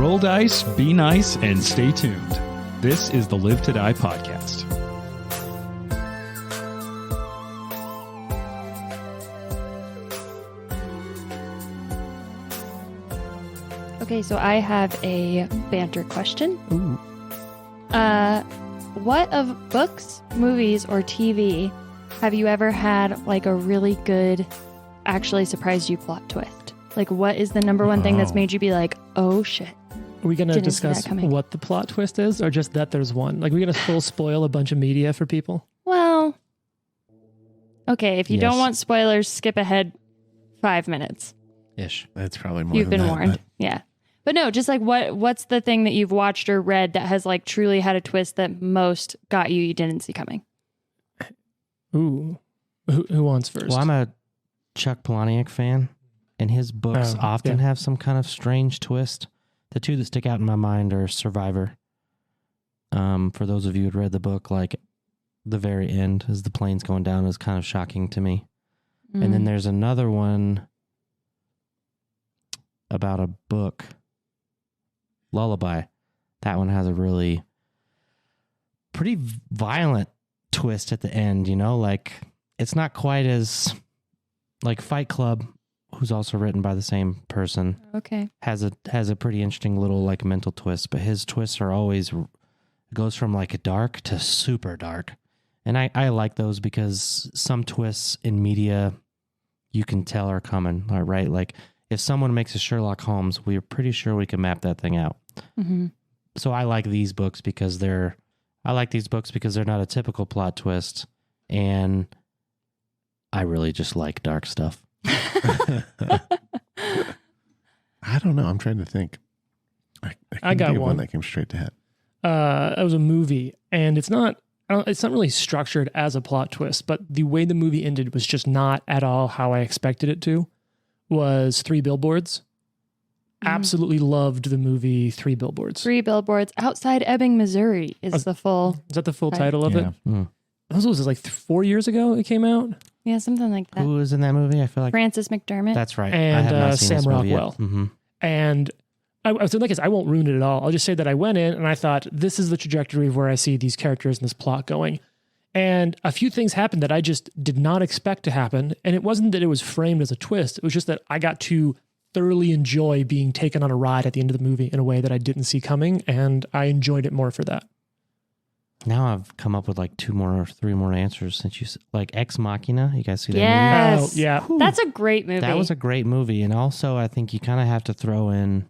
Roll dice, be nice, and stay tuned. This is the Live to Die podcast. Okay, so I have a banter question. Ooh. What of books, movies, or TV have you ever had like a really good, actually surprised you plot twist? Like, what is the number one thing that's made you be like, oh shit? Are we going to Didn't see that discuss coming. what the plot twist is, or just that there's one? Like, we're going to full spoil a bunch of media for people? Well, okay, if you don't Yes. want spoilers, skip ahead 5 minutes. Ish. That's probably more You've than been that, warned. but- Yeah. But no, just like what's the thing that you've watched or read that has like truly had a twist that most got you didn't see coming? Ooh. Who wants first? Well, I'm a Chuck Palahniuk fan, and his books Oh, often yeah. have some kind of strange twist. The two that stick out in my mind are Survivor. For those of you who'd read the book, like the very end as the plane's going down is kind of shocking to me. And then there's another one about a book, Lullaby. That one has a really pretty violent twist at the end, you know, like it's not quite as like Fight Club, who's also written by the same person, Okay. has a pretty interesting little like mental twist, but his twists are always goes from like dark to super dark. And I like those because some twists in media you can tell are coming, right? Like if someone makes a Sherlock Holmes, we're pretty sure we can map that thing out. Mm-hmm. So I like these books because they're not a typical plot twist, and I really just like dark stuff. I don't know. I'm trying to think. I got think of one. that came straight to head. It was a movie, and it's not really structured as a plot twist, but the way the movie ended was just not at all how I expected it to. Was 3 Billboards. Absolutely loved the movie 3 Billboards. 3 Billboards Outside Ebbing, Missouri is the full. Is that the full Right. title of it? Mm. This was like 4 years ago it came out. Yeah, something like that. Who was in that movie? I feel like Francis McDermott. that's right. And, I have not seen Sam this movie yet. Rockwell. Mm-hmm. And I was like, I won't ruin it at all. I'll just say that I went in and I thought, this is the trajectory of where I see these characters and this plot going. And a few things happened that I just did not expect to happen. And it wasn't that it was framed as a twist. It was just that I got to thoroughly enjoy being taken on a ride at the end of the movie in a way that I didn't see coming. And I enjoyed it more for that. Now I've come up with like 2 more or 3 more answers since like Ex Machina. You guys see that Yes. Oh, yeah. That's a great movie. movie? That was a great movie. And also I think you kind of have to throw in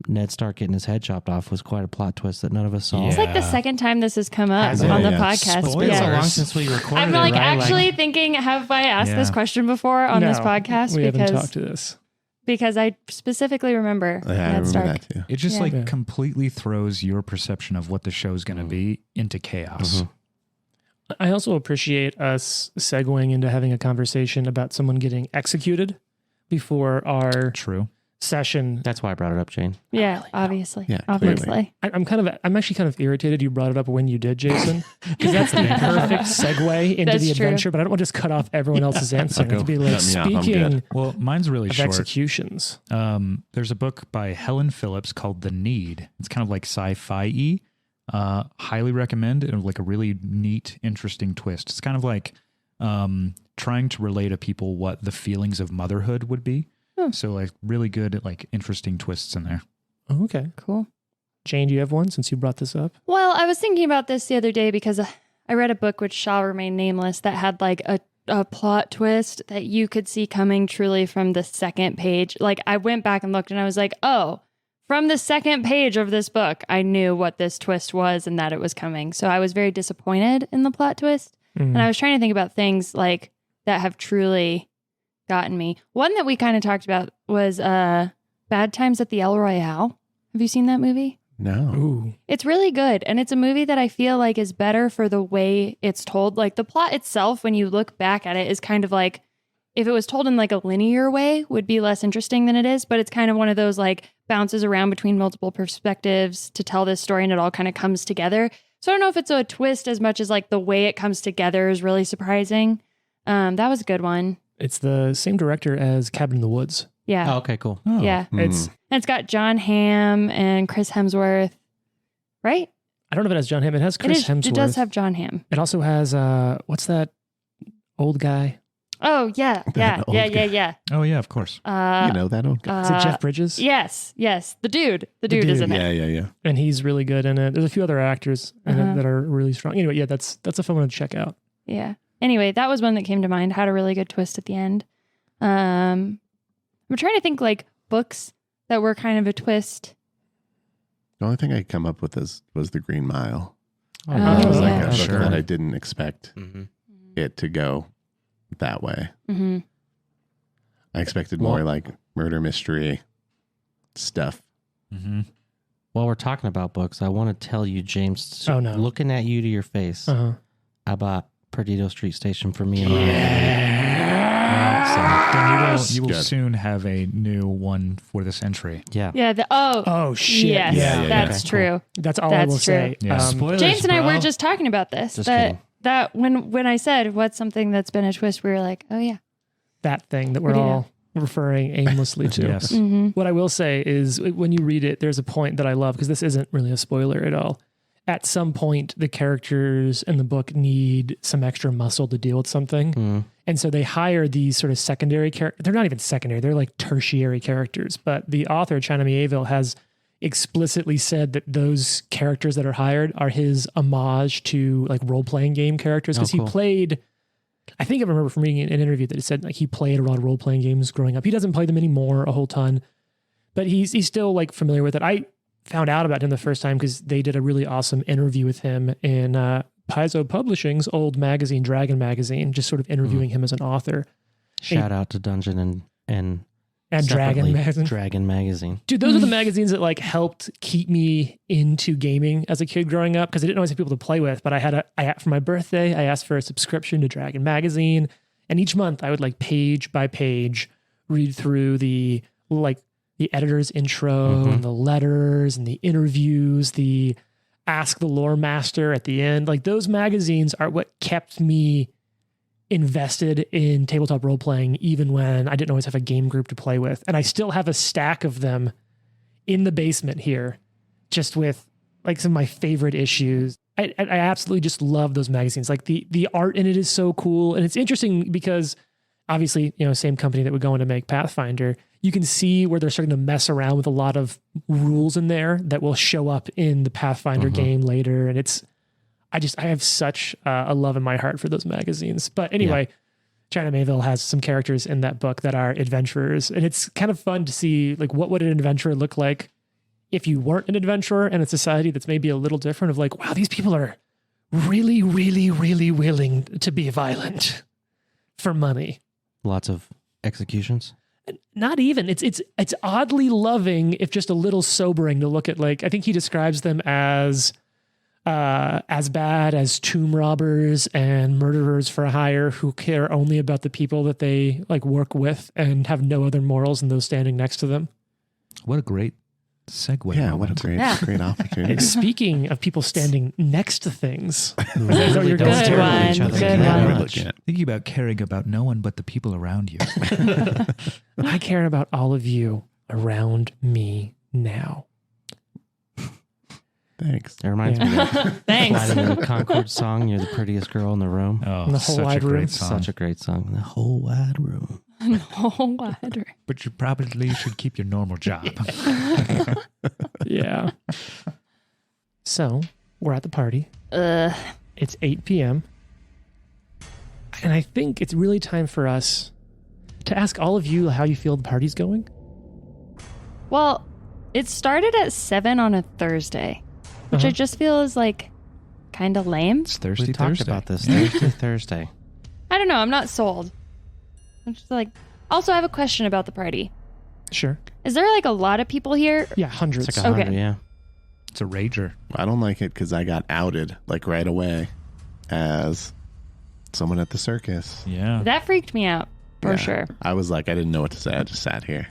Ned Stark getting his head chopped off was quite a plot twist that none of us saw. It's like the second time this has come up Has it? on the Yeah. podcast. It's been so Yeah. long since we recorded I'm it, like right? actually thinking, have I asked this Yeah. question before on this No, podcast? we haven't talked to this. Because I specifically remember Yeah, I Ned remember Stark. that too. It just Yeah. like Yeah. completely throws your perception of what the show's going to be into chaos. Mhm. I also appreciate us segueing into having a conversation about someone getting executed before our True. session. That's why I brought it up, Jane. Yeah, obviously. Yeah, obviously. I'm actually kind of irritated you brought it up when you did, Jason, because that's the perfect segue into That's the true. adventure. But I don't want to just cut off everyone else's answer. Go. To be like, Cut me off, I'm speaking good. Well, mine's really of short. executions. There's a book by Helen Phillips called The Need. It's kind of like sci-fi-y. Highly recommend it. Like a really neat, interesting twist. It's kind of like trying to relay to people what the feelings of motherhood would be. So like really good, like interesting twists in there. Oh, okay. Cool. Jane, do you have one since you brought this up? Well, I was thinking about this the other day because I read a book which shall remain nameless that had like a plot twist that you could see coming truly from the second page. Like I went back and looked and I was like, oh, from the second page of this book, I knew what this twist was and that it was coming. So I was very disappointed in the plot twist. And I was trying to think about things like that have truly gotten me. One that we kind of talked about was Bad Times at the El Royale. Have you seen that movie? No. Ooh. It's really good. And it's a movie that I feel like is better for the way it's told. Like the plot itself, when you look back at it, is kind of like, if it was told in like a linear way, would be less interesting than it is. But it's kind of one of those like bounces around between multiple perspectives to tell this story and it all kind of comes together. So I don't know if it's a twist as much as like the way it comes together is really surprising. That was a good one. It's the same director as Cabin in the Woods. Yeah. Oh, okay, cool. Oh. Yeah. It's And it's got John Hamm and Chris Hemsworth, right? I don't know if it has John Hamm. It has Chris Hemsworth. It does have John Hamm. It also has what's that old guy? Oh, yeah. Yeah. old Yeah. guy. Yeah. Oh yeah, of course. Yeah. You know that old guy. Is it Jeff Bridges? Yes. Yes. The dude. The dude is dude, in it. Yeah. And he's really good in it. There's a few other actors in it that are really strong. Anyway, yeah, that's a fun one to check out. Yeah. Anyway, that was one that came to mind. Had a really good twist at the end. I'm trying to think like books that were kind of a twist. The only thing I could come up with was The Green Mile. Oh, It was like yeah. a book Sure. that I didn't expect Mm-hmm. it to go that way. Mm-hmm. I expected Well- more like murder mystery stuff. Mm-hmm. While we're talking about books, I want to tell you, James, Oh, no. looking at you to your face, Uh-huh. I bought Perdido Street Station for me and my You will Good. soon have a new one for this entry. Yeah. Yeah. Oh shit! Yes. Yeah, That's Okay, true. that's all I That's will say. true. Yeah. Spoilers, James and I bro. were just talking about this. Just that kidding. that when I said what's something that's been a twist, we were like, oh yeah. that thing that we're Perdido. all referring aimlessly to. Yes. Mm-hmm. What I will say is when you read it, there's a point that I love because this isn't really a spoiler at all. At some point, the characters in the book need some extra muscle to deal with something. Mm. And so they hire these sort of secondary characters. They're not even secondary, they're like tertiary characters. But the author, China Mieville, has explicitly said that those characters that are hired are his homage to like role-playing game characters. Because Oh, cool. he played, I think I remember from reading an interview that it said like he played a lot of role-playing games growing up. He doesn't play them anymore a whole ton, but he's still like familiar with it. I found out about him the first time because they did a really awesome interview with him in Paizo Publishing's old magazine, Dragon Magazine, just sort of interviewing him as an author. Shout out to Dungeon and And Dragon separately, Magazine. Dragon Magazine. Dude, those are the magazines that like helped keep me into gaming as a kid growing up because I didn't always have people to play with. But for my birthday, I asked for a subscription to Dragon Magazine, and each month I would like page by page read through the editor's intro and the letters and the interviews, the Ask the Lore Master at the end. Like those magazines are what kept me invested in tabletop role playing, even when I didn't always have a game group to play with. And I still have a stack of them in the basement here, just with like some of my favorite issues. I absolutely just love those magazines. Like the art in it is so cool. And it's interesting because obviously, same company that would go in to make Pathfinder, you can see where they're starting to mess around with a lot of rules in there that will show up in the Pathfinder game later. And I have such a love in my heart for those magazines. But anyway, China Mieville has some characters in that book that are adventurers. And it's kind of fun to see like what would an adventurer look like if you weren't an adventurer in a society that's maybe a little different of like, wow, these people are really, really, really willing to be violent for money. Lots of executions. Not even. It's oddly loving, if just a little sobering to look at. Like I think he describes them as bad as tomb robbers and murderers for hire who care only about the people that they like work with and have no other morals than those standing next to them. What a great segue. Yeah, moment. what a great, Yeah. great opportunity. And speaking of people standing next to things, Who Is that what really you're don't going care to? about each Good other one. that Good one. much. Thinking about caring about no one but the people around you. I care about all of you around me now. Thanks. It reminds me of Thanks. Platinum Concord song. You're the prettiest girl in the room. Oh, In the whole such wide a room. great song. Such a great song. The whole wide room. Oh, what? But you probably should keep your normal job. Yeah. So we're at the party. It's 8 p.m. And I think it's really time for us to ask all of you how you feel the party's going. Well, it started at 7 on a Thursday, which I just feel is like kind of lame. It's Thirsty We talked Thursday. about this Thursday. I don't know. I'm not sold. I'm just like. Also, I have a question about the party. Sure. Is there like a lot of people here? Yeah, hundreds. It's like 100, Okay. yeah. It's a rager. I don't like it because I got outed like right away as someone at the circus. Yeah. That freaked me out for Yeah. sure. I was like, I didn't know what to say. I just sat here.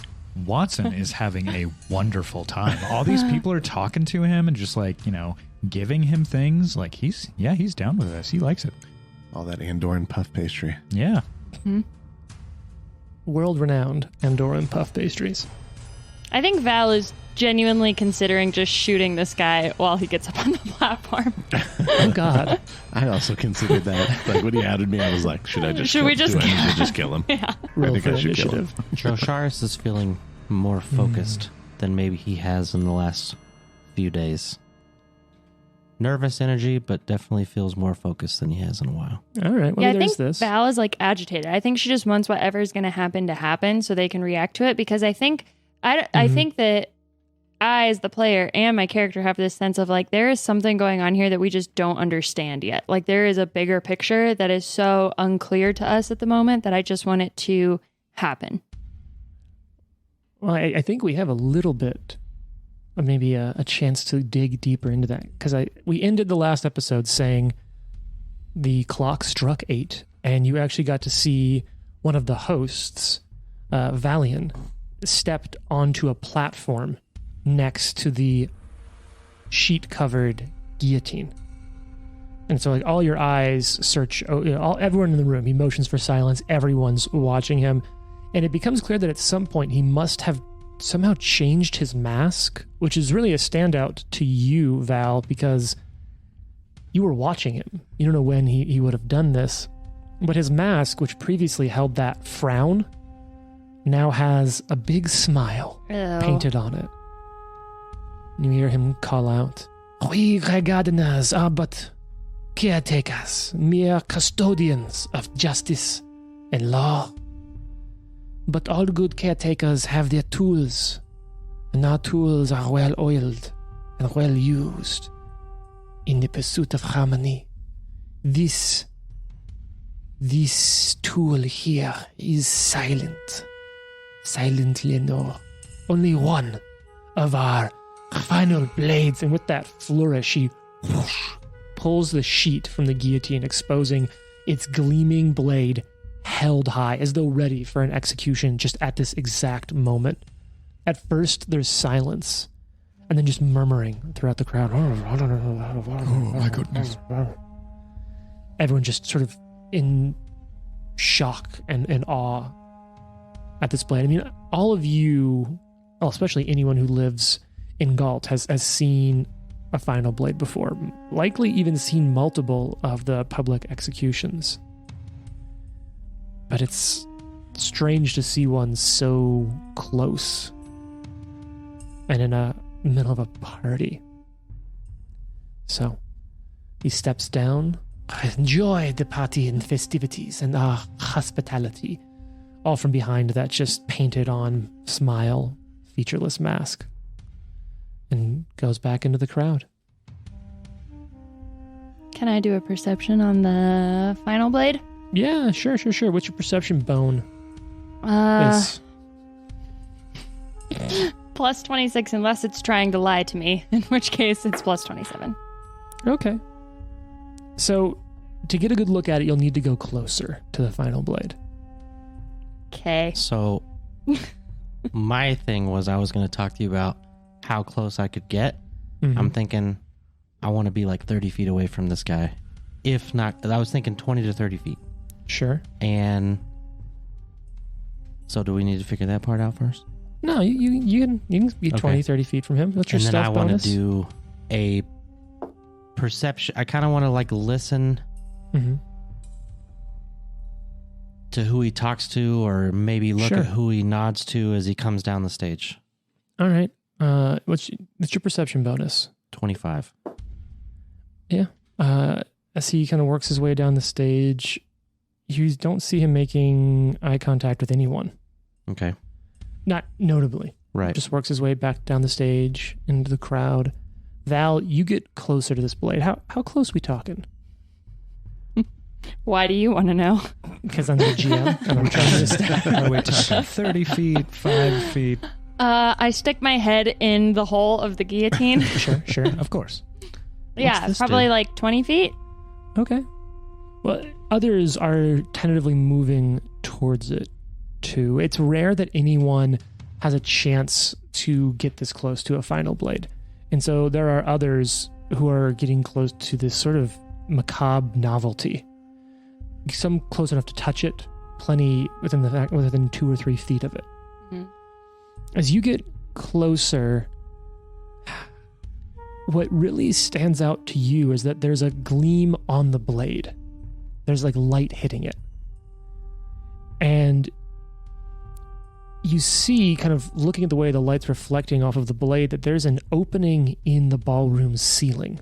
Watson is having a wonderful time. All these people are talking to him and just like, giving him things. Like he's down with this. He likes it. All that Andorran puff pastry. Yeah. world-renowned Andorran puff pastries. I think Val is genuinely considering just shooting this guy while he gets up on the platform. Oh, God. I also considered that. Like when he outed me, I was like, should I just Should kill we him? just Do I kill need to just kill him? Yeah. Roll think for I should kill him. initiative. Josharis is feeling more focused than maybe he has in the last few days. Nervous energy, but definitely feels more focused than he has in a while. All right. Well, Yeah, I there's think this. Val is like agitated. I think she just wants whatever is going to happen so they can react to it. Because I think I think that I, as the player, and my character have this sense of like there is something going on here that we just don't understand yet. Like there is a bigger picture that is so unclear to us at the moment that I just want it to happen. Well, I think we have a little bit of maybe a chance to dig deeper into that, because we ended the last episode saying the clock struck 8, and you actually got to see one of the hosts, Valian, stepped onto a platform next to the sheet-covered guillotine. And so, like, all your eyes search, everyone in the room, he motions for silence, everyone's watching him, and it becomes clear that at some point he must have somehow changed his mask, which is really a standout to you, Val, because you were watching him. You don't know when he would have done this, but his mask, which previously held that frown, now has a big smile painted on it. You hear him call out, "We gardeners are but caretakers, mere custodians of justice and law. But all good caretakers have their tools, and our tools are well oiled and well used in the pursuit of harmony. This tool here is silent. Silent Lenore. Only one of our final blades." And with that flourish, he whoosh, pulls the sheet from the guillotine, exposing its gleaming blade held high, as though ready for an execution just at this exact moment. At first, there's silence, and then just murmuring throughout the crowd. Oh, my goodness. Everyone just sort of in shock and awe at this blade. I mean, all of you, well, especially anyone who lives in Galt, has seen a final blade before, likely even seen multiple of the public executions. But it's strange to see one so close and in the middle of a party. So he steps down. "Enjoy the party and festivities and our hospitality," all from behind that just painted on smile, featureless mask, and goes back into the crowd. Can I do a perception on the final blade? Yeah, sure. What's your perception bone? Plus 26 unless it's trying to lie to me, in which case it's plus 27. Okay. So, to get a good look at it, you'll need to go closer to the final blade. Okay. So, my thing was I was going to talk to you about how close I could get. Mm-hmm. I'm thinking I want to be like 30 feet away from this guy. If not, I was thinking 20 to 30 feet. Sure. And so do we need to figure that part out first? No, you can be 20, 30 feet from him. What's your and then stealth I want bonus? to do a perception. I kind of want to like listen to who he talks to, or maybe look Sure. at who he nods to as he comes down the stage. All right. What's your perception bonus? 25. Yeah. As he kind of works his way down the stage, you don't see him making eye contact with anyone. Okay. Not notably. Right. Just works his way back down the stage into the crowd. Val, you get closer to this blade. How close we talking? Why do you want to know? Because I'm the GM and I'm trying to step. Oh, wait, 30 feet, 5 feet. I stick my head in the hole of the guillotine. Sure. Of course. Yeah, this probably do? like 20 feet. Okay. Well, others are tentatively moving towards it too. It's rare that anyone has a chance to get this close to a final blade. And so there are others who are getting close to this sort of macabre novelty. Some close enough to touch it, plenty within 2 or 3 feet of it. Mhm. As you get closer, what really stands out to you is that there's a gleam on the blade. There's like light hitting it. And you see, kind of looking at the way the light's reflecting off of the blade, that there's an opening in the ballroom ceiling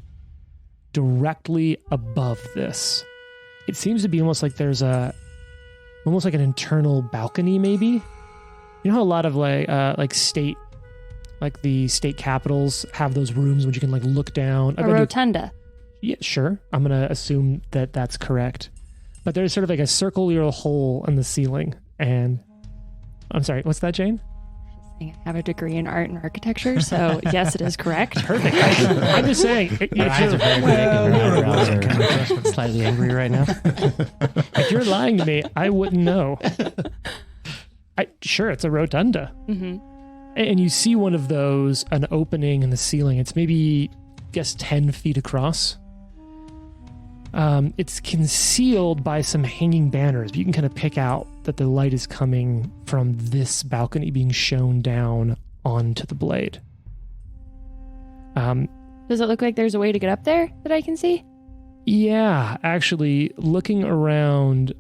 directly above this. It seems to be almost like there's almost like an internal balcony, maybe. You know how a lot of state, like the state capitals have those rooms where you can like look down. A rotunda. Yeah, sure. I'm going to assume that that's correct. But there's sort of like a circular hole in the ceiling. And I'm sorry, what's that, Jane? I have a degree in art and architecture, so yes, it is correct. Perfect. I'm just saying. Her eyes are very big and her eyebrows are slightly angry right now. If you're lying to me, I wouldn't know. Sure, it's a rotunda. Mm-hmm. And you see one of those, an opening in the ceiling. It's maybe, I guess, 10 feet across. It's concealed by some hanging banners, but you can kind of pick out that the light is coming from this balcony being shown down onto the blade. Does it look like there's a way to get up there that I can see? Yeah, actually, looking around,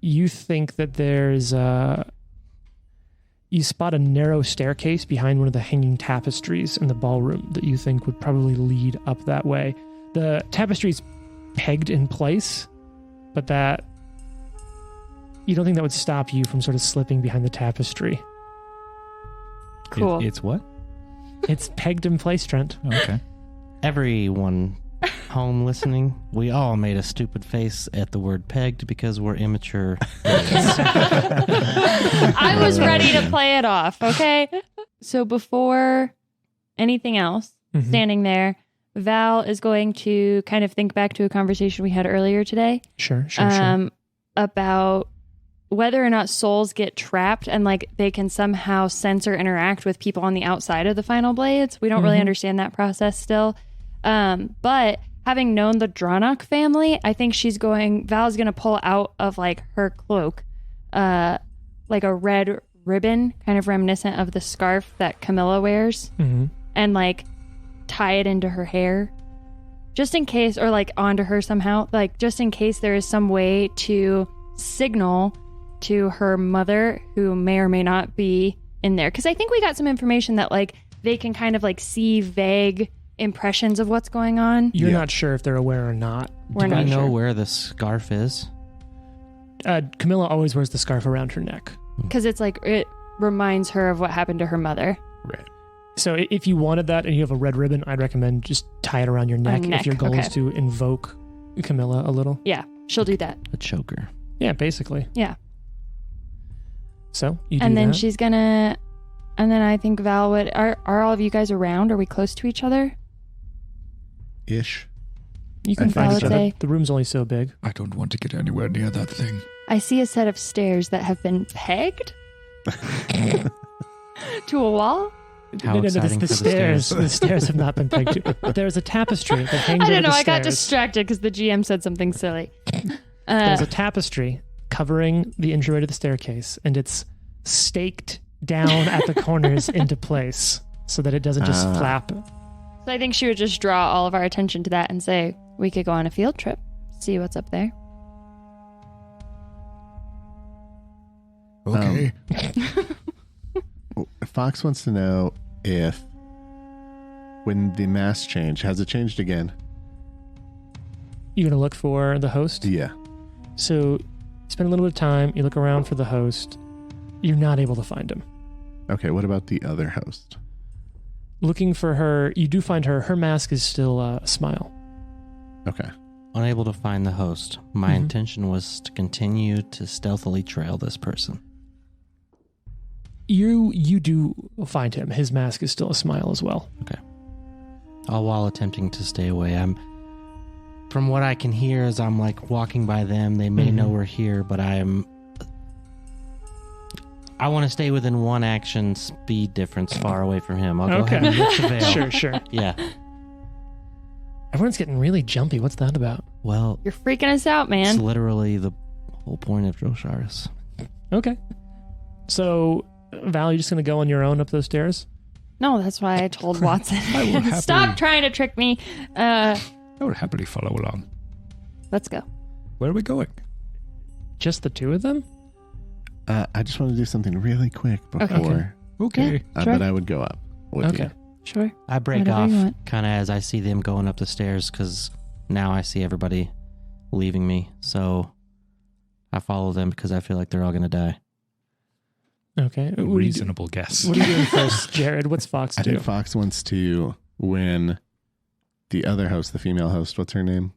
you think that there's you spot a narrow staircase behind one of the hanging tapestries in the ballroom that you think would probably lead up that way. The tapestry's pegged in place, but that you don't think that would stop you from sort of slipping behind the tapestry. Cool. It's what? It's pegged in place, Trent. Oh, okay. Everyone home listening, we all made a stupid face at the word pegged because we're immature. I was ready to play it off, okay? So before anything else, standing there, Val is going to kind of think back to a conversation we had earlier today. Sure. About whether or not souls get trapped and like they can somehow sense or interact with people on the outside of the final blades. We don't really understand that process still. But having known the Dronach family, I think Val's going to pull out of like her cloak, like a red ribbon, kind of reminiscent of the scarf that Camilla wears, and like tie it into her hair just in case, or like onto her somehow, like just in case there is some way to signal to her mother who may or may not be in there. Because I think we got some information that like they can kind of like see vague impressions of what's going on. You're not sure if they're aware or not. We're Do not we know sure. where the scarf is? Camilla always wears the scarf around her neck. Because it's like it reminds her of what happened to her mother. Right. So if you wanted that and you have a red ribbon, I'd recommend just tie it around your neck if your goal is to invoke Camilla a little. Yeah, she'll do that. A choker. Yeah, basically. Yeah. So you do And then that. she's gonna, and then I think Val would, are all of you guys around? Are we close to each other? Ish. You can I find would each other. say- The room's only so big. I don't want to get anywhere near that thing. I see a set of stairs that have been pegged to a wall. How exciting the for the stairs. stairs. The stairs have not been pegged to. There's a tapestry that hangs I over don't know. the I got stairs. distracted because the GM said something silly. There's a tapestry covering the entryway to the staircase, and it's staked down at the corners into place so that it doesn't just flap. So I think she would just draw all of our attention to that and say, we could go on a field trip, see what's up there. Okay. Fox wants to know if when the mask change, has it changed again? You're going to look for the host? Yeah. So you spend a little bit of time, you look around for the host. You're not able to find him. Okay, what about the other host? Looking for her, you do find her. Her mask is still a smile. Okay. Unable to find the host. My intention was to continue to stealthily trail this person. You do find him. His mask is still a smile as well. Okay. All while attempting to stay away. From what I can hear as I'm like walking by them, they may know we're here, but I want to stay within one action speed difference far away from him. I'll go ahead and lift the veil. Sure. Yeah. Everyone's getting really jumpy. What's that about? Well, You're freaking us out, it's man. literally the whole point of Drosharis. Okay. So, Val, you're just going to go on your own up those stairs? No, that's why I told Watson. I will happily- Stop trying to trick me. I would happily follow along. Let's go. Where are we going? Just the two of them? I just want to do something really quick before, Okay. Sure. but I would go up with Okay. you. Sure. I break Whatever off you want. kind of as I see them going up the stairs because now I see everybody leaving me. So I follow them because I feel like they're all going to die. Okay. What are, you, Reasonable guess. what are you doing first, Jared? What's Fox I do? think Fox wants to win the other host, the female host. What's her name?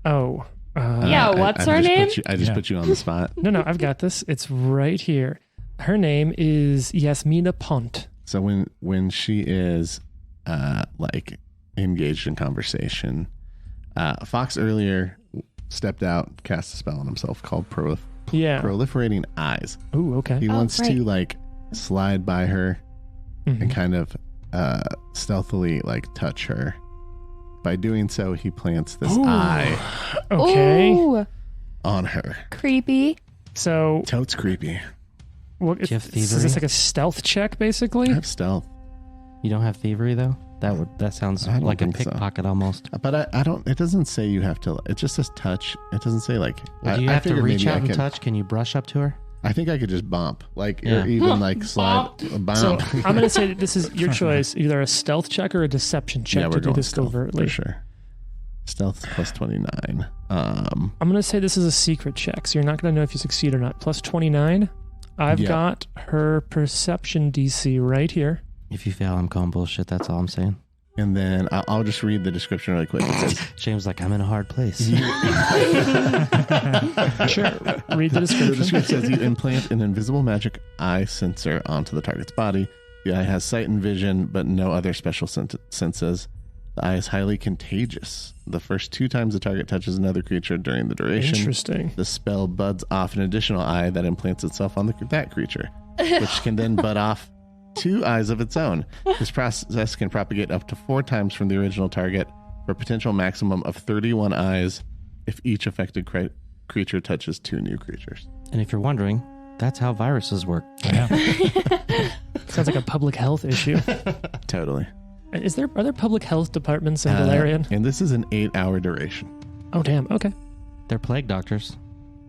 Oh. Yeah, what's her just name? I just put you on the spot. No, I've got this. It's right here. Her name is Yasmina Pont. So when she is like engaged in conversation, Fox earlier stepped out, cast a spell on himself called Yeah. Proliferating Eyes. Ooh, okay. He wants right. to like slide by her Mhm. and kind of stealthily like touch her. By doing so, he plants this Ooh. eye Okay. Ooh, on her. creepy. So, Totes creepy. what, Do you have is thievery? this like a stealth check, basically? I have stealth, You don't have thievery though? That sounds I don't like a think so. pickpocket almost. but I don't. It doesn't say you have to. It just says touch. It doesn't say like. Well, do you I have to figured reach maybe out I and could- touch? Can you brush up to her? I think I could just bump, like Yeah. or even like slide. Bump. So, I'm going to say that this is your choice, either a stealth check or a deception check yeah, to we're do going this stealth covertly. for sure. Stealth plus 29. I'm going to say this is a secret check, so you're not going to know if you succeed or not. Plus 29. I've Yeah. got her perception DC right here. If you fail, I'm calling bullshit. That's all I'm saying. And then I'll just read the description really quick. It says, James like, I'm in a hard place. Sure. Read the the description. description says you implant an invisible magic eye sensor onto the target's body. The eye has sight and vision, but no other special senses. The eye is highly contagious. The first 2 times the target touches another creature during the duration, Interesting. the spell buds off an additional eye that implants itself on that creature, which can then bud off 2 eyes of its own. This process can propagate up to 4 times from the original target for a potential maximum of 31 eyes if each affected creature touches 2 new creatures. And if you're wondering, that's how viruses work. Yeah. Sounds like a public health issue. Totally. Are there public health departments in Valerian? And this is an 8-hour duration. Oh, damn. Okay. They're plague doctors.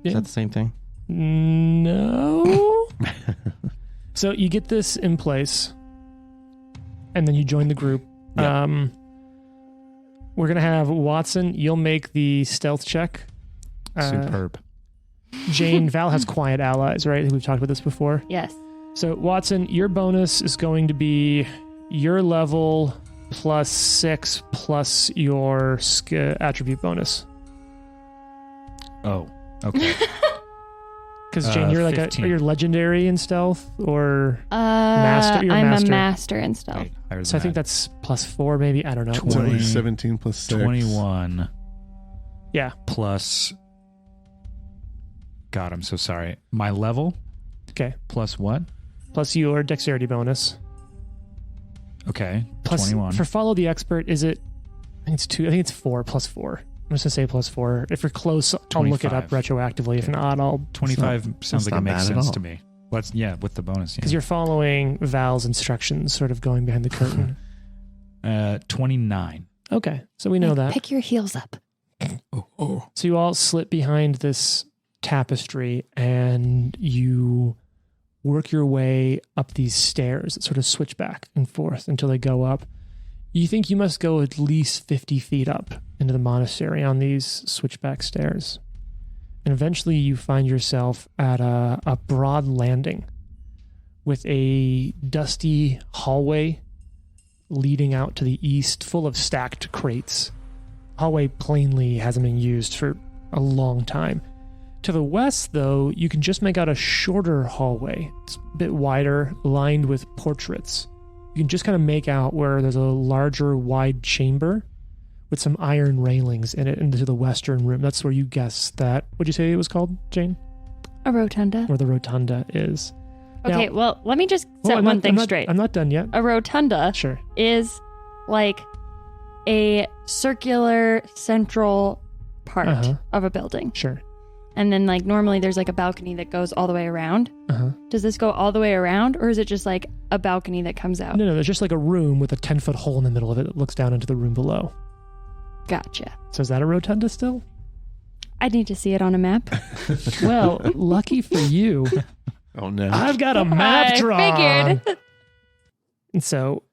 Yeah. Is that the same thing? No. So you get this in place, and then you join the group. Yeah. We're gonna have Watson. You'll make the stealth check. Superb. Jane, Val has quiet allies, right? We've talked about this before. Yes. So Watson, your bonus is going to be your level plus 6 plus your attribute bonus. Oh, okay. Because Jane, you're like 15. you're legendary in stealth, or Master- you're a I'm master. a master in stealth. Wait, higher so than I think that. that's plus 4, maybe. I don't know. 20. 17 plus 6. 21 Yeah. plus. God, I'm so sorry. My level Okay. plus what? Plus your dexterity bonus. Okay, Plus 21. for follow the expert, is it? I think it's 2. I think it's 4 plus 4. I'm just gonna say plus 4. If you're close, I'll look it up 25. retroactively. If not, I'll 25 sounds like not it makes bad at sense all. to me. With the bonus. because Yeah. you're following Val's instructions, sort of going behind the curtain. 29. Okay, so we know that. Pick your heels up. Oh. So you all slip behind this tapestry and you work your way up these stairs that sort of switch back and forth until they go up. You think you must go at least 50 feet up into the monastery on these switchback stairs. And eventually you find yourself at a broad landing with a dusty hallway leading out to the east full of stacked crates. Hallway plainly hasn't been used for a long time. To the west, though, you can just make out a shorter hallway. It's a bit wider, lined with portraits. You can just kind of make out where there's a larger, wide chamber with some iron railings in it into the western room. That's where you guess that. What'd you say it was called, Jane? A rotunda. Where the rotunda is. Okay, Now- well, let me just Oh, set I'm one not- thing I'm not- straight. I'm not done yet. A rotunda Sure. is like a circular central part Uh-huh. of a building. Sure. And then like normally there's like a balcony that goes all the way around. Uh-huh. Does this go all the way around, or is it just like a balcony that comes out? No, there's just like a room with a 10-foot hole in the middle of it that looks down into the room below. Gotcha. So is that a rotunda still? I need to see it on a map. Well, lucky for you, Oh no. I've got a map I drawn. figured. And so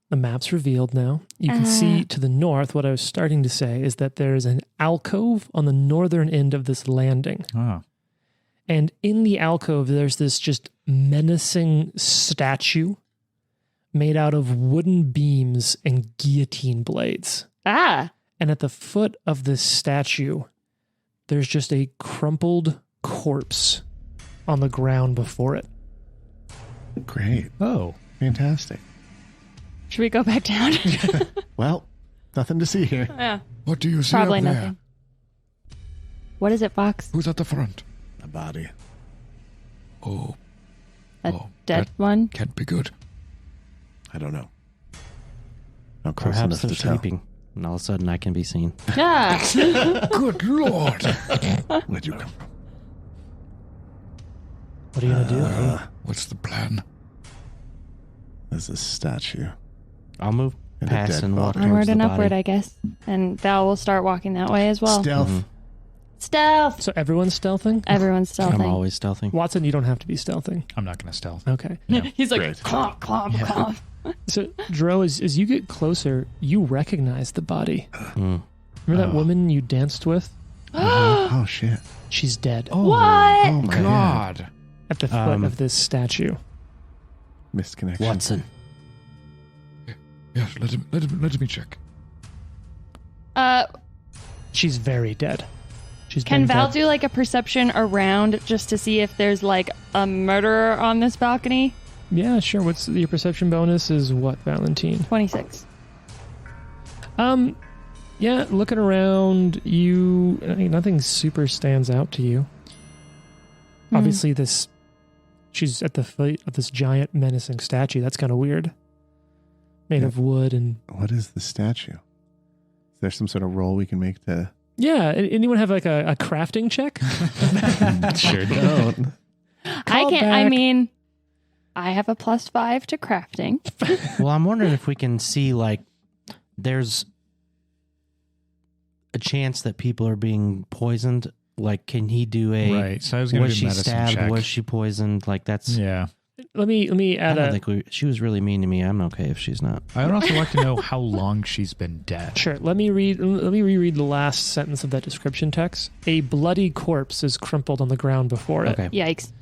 the map's revealed now. You can see to the north, what I was starting to say is that there's an alcove on the northern end of this landing. Oh. And in the alcove, there's this just menacing statue made out of wooden beams and guillotine blades. Ah. And at the foot of this statue, there's just a crumpled corpse on the ground before it. Great. Oh. Fantastic. Should we go back down? Well, nothing to see here. Yeah. What do you see Probably up there? nothing. What is it, Fox? Who's at the front? A body. Oh, A Oh, dead that- one? can't be good. I don't know. Not close Perhaps enough they're to tell. sleeping, and all of a sudden I can be seen. Yeah. Good Lord. Where'd you come from? What are you going to do? What's the plan? There's a statue. I'll move And a past dead and walk body. towards Onward the and body. upward, I guess. And Val will start walking that way as well. Stealth. Mhm. Stealth. So everyone's stealthing? Everyone's I'm stealthing. always stealthing. Watson, you don't have to be stealthing. I'm not going to stealth. Okay. He's like, Great. clomp, clomp, clomp. So, Dro, as you get closer, you recognize the body. Mm. Remember that woman you danced with? Oh shit. She's dead Oh, What? Oh my god. God. at the foot of this statue. Missed connection. Watson. Yes, let me check. She's very dead. She's Can been Val dead. do like a perception around just to see if there's like a murderer on this balcony? Yeah, sure. What's your perception bonus? Is what, Valentine? 26. Yeah, looking around, nothing super stands out to you. Obviously, she's at the foot of this giant menacing statue. That's kind of weird. Made of wood and... What is the statue? Is there some sort of roll we can make to... Yeah, anyone have like a crafting check? Sure. Don't. I Call can't, back. I mean, I have a +5 to crafting. Well, I'm wondering if we can see, like, there's a chance that people are being poisoned. Like, can he do a... Right. So I was going to Was do she medicine stabbed? check. Was she poisoned? Like, that's... Yeah. Let me I add don't think she was really mean to me. I'm okay if she's not. I would also like to know how long she's been dead. Sure. Let me reread the last sentence of that description text. A bloody corpse is crumpled on the ground before it. Okay. Yikes.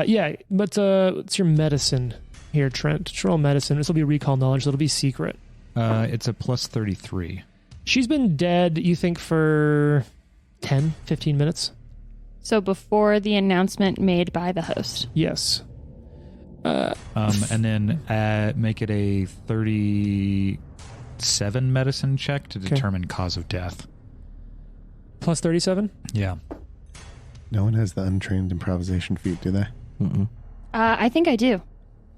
Yeah, but what's your medicine here, Trent? Just roll medicine. This will be recall knowledge. That'll be secret. It's a +33. She's been dead, you think, for 10, 15 minutes? So before the announcement made by the host. Yes. And then make it a 37 medicine check to determine cause of death. Plus 37? Yeah. No one has the untrained improvisation feat, do they? Mm-mm. I think I do.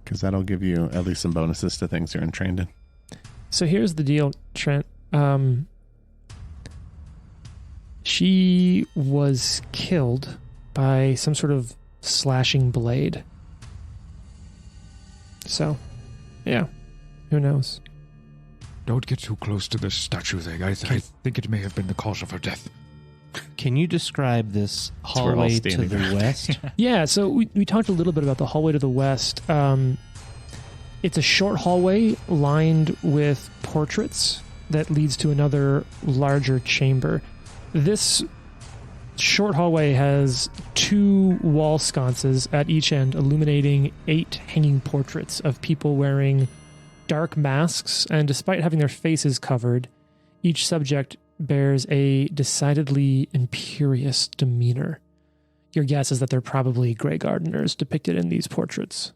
Because that'll give you at least some bonuses to things you're untrained in. So here's the deal, Trent. She was killed by some sort of slashing blade. So, yeah. Who knows? Don't get too close to this statue thing. I think it may have been the cause of her death. Can you describe this we're all hallway to standing the there. west? Yeah, so we talked a little bit about the hallway to the west. It's a short hallway lined with portraits that leads to another larger chamber. This short hallway has 2 wall sconces at each end, illuminating 8 hanging portraits of people wearing dark masks, and despite having their faces covered, each subject bears a decidedly imperious demeanor. Your guess is that they're probably Grey Gardeners depicted in these portraits.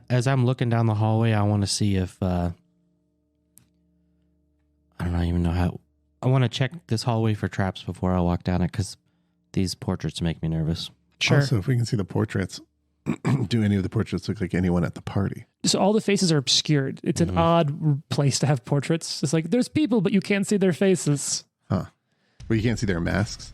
As I'm looking down the hallway, I want to see if I don't even know how. I want to check this hallway for traps before I walk down it because these portraits make me nervous. Sure. Also, if we can see the portraits, do any of the portraits look like anyone at the party? So all the faces are obscured. It's an odd place to have portraits. It's like there's people, but you can't see their faces. Huh. Well, you can't see their masks?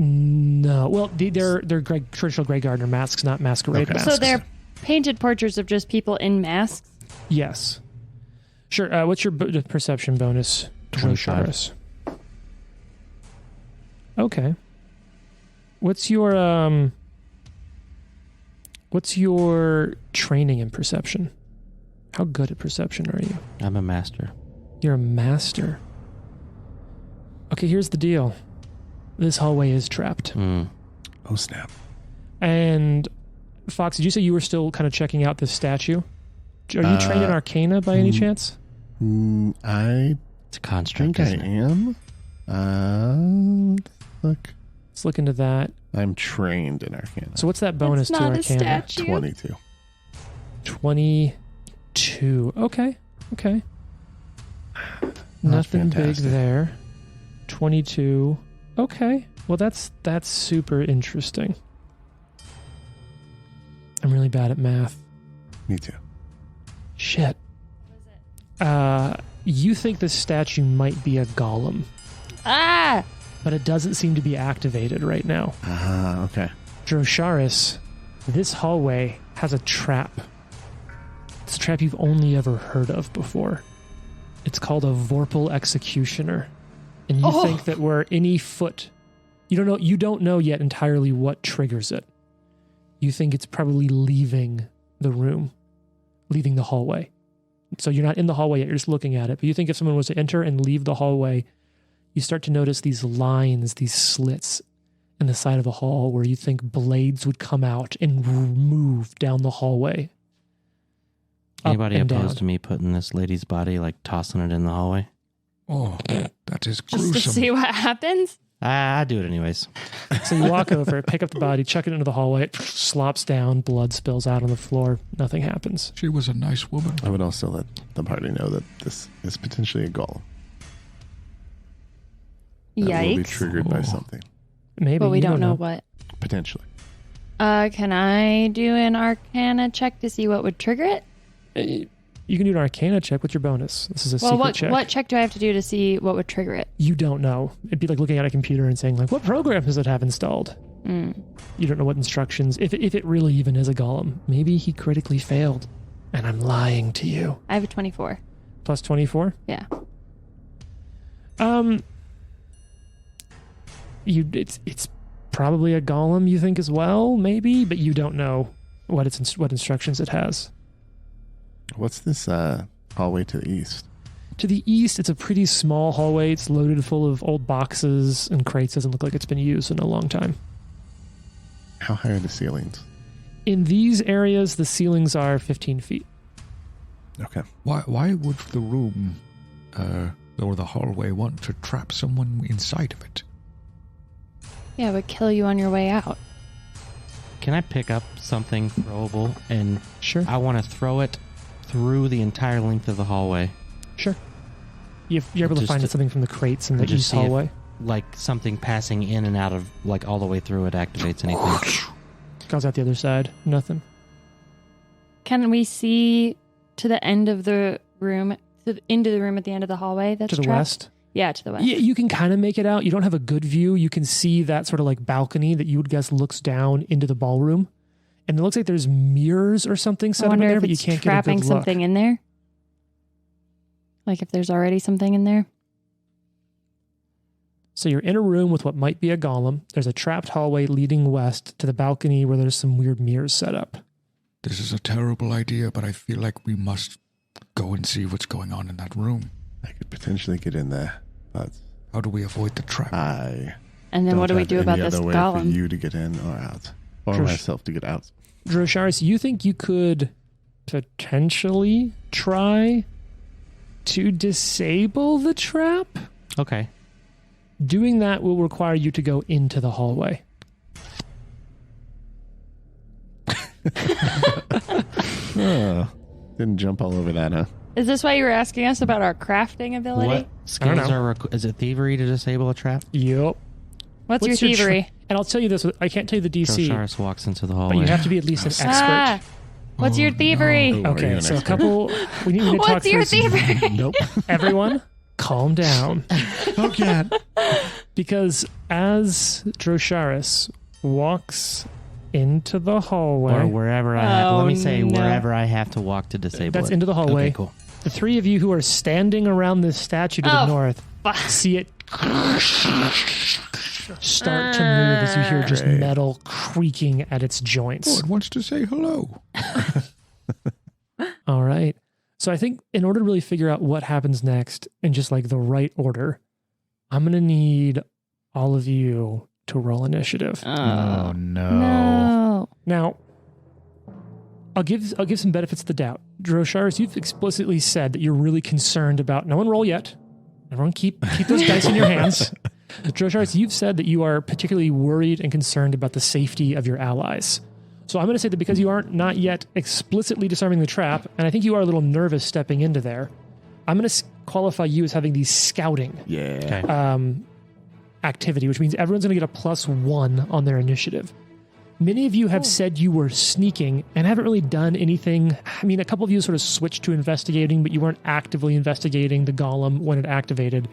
No. Well, they're traditional Grey Gardener masks, not masquerade Okay. masks. So they're painted portraits of just people in masks? Yes. Sure. What's your perception bonus? 25. Drosharis? Okay. What's your training in perception? How good at perception are you? I'm a master. You're a master. Okay, here's the deal. This hallway is trapped. Mm. Oh, snap. And Fox, did you say you were still kind of checking out this statue? Are you trained in Arcana by any chance? I It's a construct. think I isn't it? am. Look. Let's look into that. I'm trained in Arcana. So what's that bonus It's to not a Arcana? statue. 22. 22. Okay. Nothing big fantastic. there. 22. Okay. Well, that's super interesting. I'm really bad at math. Me too. Shit. You think this statue might be a golem, Ah! but it doesn't seem to be activated right now. Ah, okay. Drosharis, this hallway has a trap. It's a trap you've only ever heard of before. It's called a Vorpal Executioner. And you think that where any foot... You don't know yet entirely what triggers it. You think it's probably leaving the room, leaving the hallway. So you're not in the hallway yet, you're just looking at it. But you think if someone was to enter and leave the hallway, you start to notice these lines, these slits in the side of the hall where you think blades would come out and move down the hallway. Up Anybody and opposed down. to me putting this lady's body, like tossing it in the hallway? Oh, that is Just to gruesome. see what happens? I do it anyways. So you walk over, pick up the body, chuck it into the hallway, it slops down, blood spills out on the floor, nothing happens. She was a nice woman. I would also let the party know that this is potentially a golem. That will be Yikes. triggered by Oh. something. Maybe. But we you don't know what. Potentially. Can I do an Arcana check to see what would trigger it? You can do an Arcana check. What's your bonus? This is a Well, secret check. what check do I have to do to see what would trigger it? You don't know. It'd be like looking at a computer and saying, like, what program does it have installed? Mm. You don't know what instructions, if it really even is a golem. Maybe he critically failed, and I'm lying to you. I have a 24. Plus 24? Yeah. It's probably a golem, you think, as well, maybe, but you don't know what instructions it has. What's this hallway to the east? To the east, it's a pretty small hallway. It's loaded full of old boxes and crates. Doesn't look like it's been used in a long time. How high are the ceilings? In these areas, the ceilings are 15 feet. Okay. Why would the room or the hallway want to trap someone inside of it? Yeah, it would kill you on your way out. Can I pick up something throwable and Sure. I want to throw it through the entire length of the hallway? Sure. You're able to Just find to- something from the crates in the just east see if- hallway. Like something passing in and out of, like all the way through it activates anything. Goes out the other side. Nothing. Can we see to the end of the room, into the room at the end of the hallway that's To the trapped? west. Yeah, to the west. Yeah, you can kind of make it out. You don't have a good view. You can see that sort of like balcony that you would guess looks down into the ballroom. And it looks like there's mirrors or something I set up in wonder there, if but you it's can't get a trapping good look. something in there. Like if there's already something in there. So you're in a room with what might be a golem. There's a trapped hallway leading west to the balcony where there's some weird mirrors set up. This is a terrible idea, but I feel like we must go and see what's going on in that room. I could potentially get in there, but How do we avoid the trap? I And then don't what do we have do any about this other way for golem? you to get in or out, or Trish. myself to get out. Drosharis, you think you could potentially try to disable the trap? Okay. Doing that will require you to go into the hallway. Oh, didn't jump all over that, huh? Is this why you were asking us about our crafting ability? What skills know. are is it thievery to disable a trap? Yup. What's your thievery? And I'll tell you this, I can't tell you the DC, Drosharis walks into the but hallway. you have to be at least an expert. Ah, what's your thievery? Oh, are you Okay, an so a expert? couple. We need to talk What's your through some- thievery? Nope. Everyone, calm down. Okay. Because as Drosharis walks into the hallway, Or wherever I have, let me say no. wherever I have to walk to disable that's it. into the hallway. Okay, cool. The three of you who are standing around this statue to the north see it start to move as you hear just metal creaking at its joints. Oh, it wants to say hello. All right. So I think in order to really figure out what happens next in just like the right order, I'm going to need all of you to roll initiative. Oh, no. No. Now, I'll give some benefits of the doubt. Drosharis, you've explicitly said that you're really concerned about, no one roll yet. Everyone keep those dice in your hands. Drosharis, you've said that you are particularly worried and concerned about the safety of your allies. So I'm going to say that because you aren't not yet explicitly disarming the trap, and I think you are a little nervous stepping into there, I'm going to qualify you as having the scouting Yeah. activity, which means everyone's going to get a +1 on their initiative. Many of you have said you were sneaking and haven't really done anything. I mean, a couple of you sort of switched to investigating, but you weren't actively investigating the golem when it activated.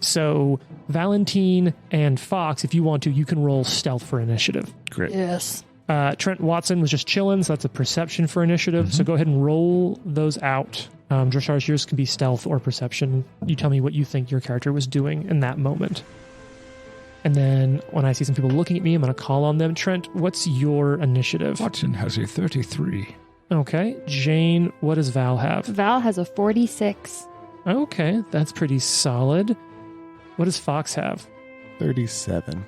So Valentine and Fox, if you want to, you can roll stealth for initiative. Great. Yes. Trent Watson was just chilling, so that's a perception for initiative. So go ahead and roll those out. Drosharis, yours can be stealth or perception. You tell me what you think your character was doing in that moment. And then when I see some people looking at me, I'm going to call on them. Trent, what's your initiative? Watson has a 33. Okay. Jane, what does Val have? Val has a 46. Okay, that's pretty solid. What does Fox have? 37.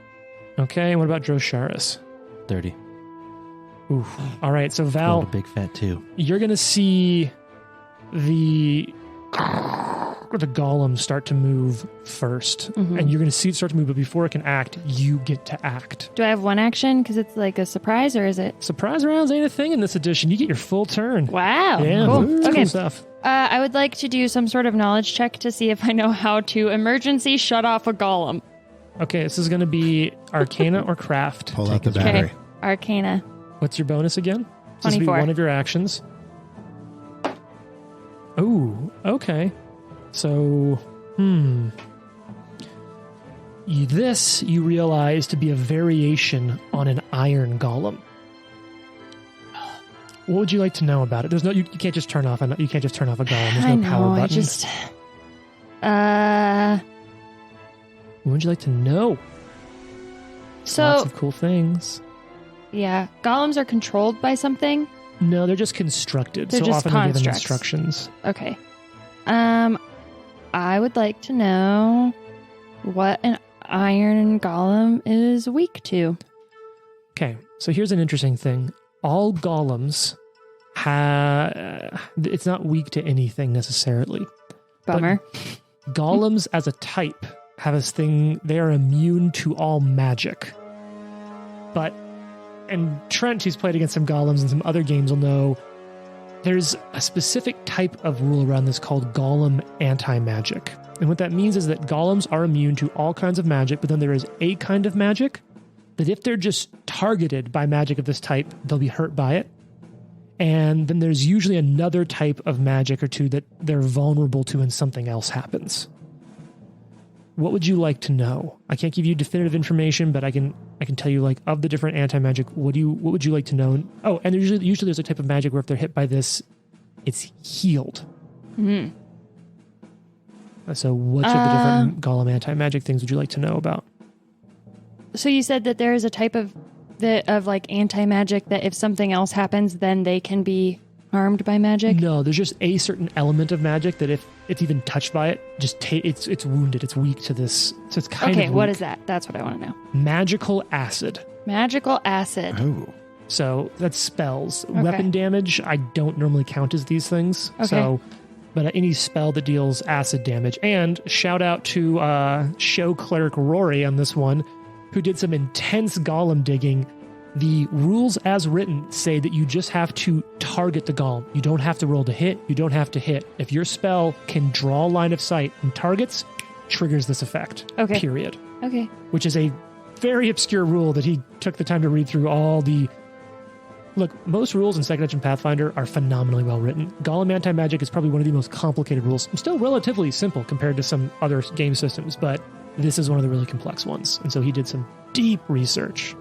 Okay, and what about Drosharis? 30. Oof. All right, so Rolled Val, a big fat 2. you're going to see the golem start to move first. And you're going to see it start to move, but before it can act, you get to act. Do I have one action because it's like a surprise, or is it? Surprise rounds ain't a thing in this edition. You get your full turn. Wow. Yeah, Cool. it's Okay. cool stuff. I would like to do some sort of knowledge check to see if I know how to emergency shut off a golem. Okay, this is going to be Arcana or Craft. Pull out the Take it. battery. Okay. Arcana. What's your bonus again? So this will be 24. one of your actions. Oh, okay. So, this you realize to be a variation on an iron golem. What would you like to know about it? There's no, you can't just turn off. You can't just turn off a golem. There's I no know. power button. I just. What would you like to know? Lots So of cool things. yeah, golems are controlled by something. No, they're just constructed. They're so just often they give them constructs. instructions. Okay. I would like to know what an iron golem is weak to. Okay, so here's an interesting thing. All golems it's not weak to anything necessarily. Bummer. Golems as a type have this thing, they are immune to all magic. But, and Trent, who's played against some golems and some other games, will know there's a specific type of rule around this called golem anti-magic. And what that means is that golems are immune to all kinds of magic, but then there is a kind of magic that if they're just targeted by magic of this type, they'll be hurt by it. And then there's usually another type of magic or two that they're vulnerable to when something else happens. What would you like to know? I can't give you definitive information, but I can tell you, like, of the different anti-magic, what would you like to know? Oh, and usually there's a type of magic where if they're hit by this, it's healed. Hmm. So which of the different golem anti-magic things would you like to know about? So you said that there is a type of like anti-magic that if something else happens, then they can be harmed by magic? No, there's just a certain element of magic that if it's even touched by it, just it's wounded. It's weak to this. So it's kind of Okay, what weak. is that? That's what I want to know. Magical acid. Magical acid. Oh. So that's spells. Okay. Weapon damage, I don't normally count as these things. Okay. So, but any spell that deals acid damage. And shout out to show cleric Rory on this one, who did some intense golem digging. The rules as written say that you just have to target the golem. You don't have to roll to hit. You don't have to hit. If your spell can draw line of sight and targets, triggers this effect. Okay. Period. Okay. Which is a very obscure rule that he took the time to read through all the Look, most rules in 2nd Edition Pathfinder are phenomenally well written. Golem anti-magic is probably one of the most complicated rules. Still relatively simple compared to some other game systems, but this is one of the really complex ones. And so he did some deep research.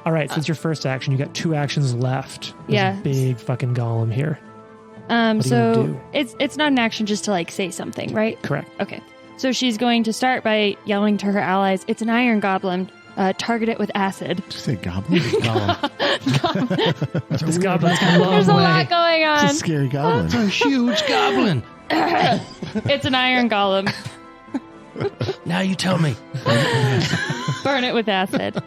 All right, so it's your first action. You got 2 actions left. There's a big fucking golem here. What do you do? It's not an action just to like say something, right? Correct. Okay. So she's going to start by yelling to her allies, "It's an iron goblin. Target it with acid." Did you say goblin? This goblin's got a long There's a way. lot going It's on. a scary goblin. It's a huge goblin. It's an iron golem. Now you tell me. Burn it with acid.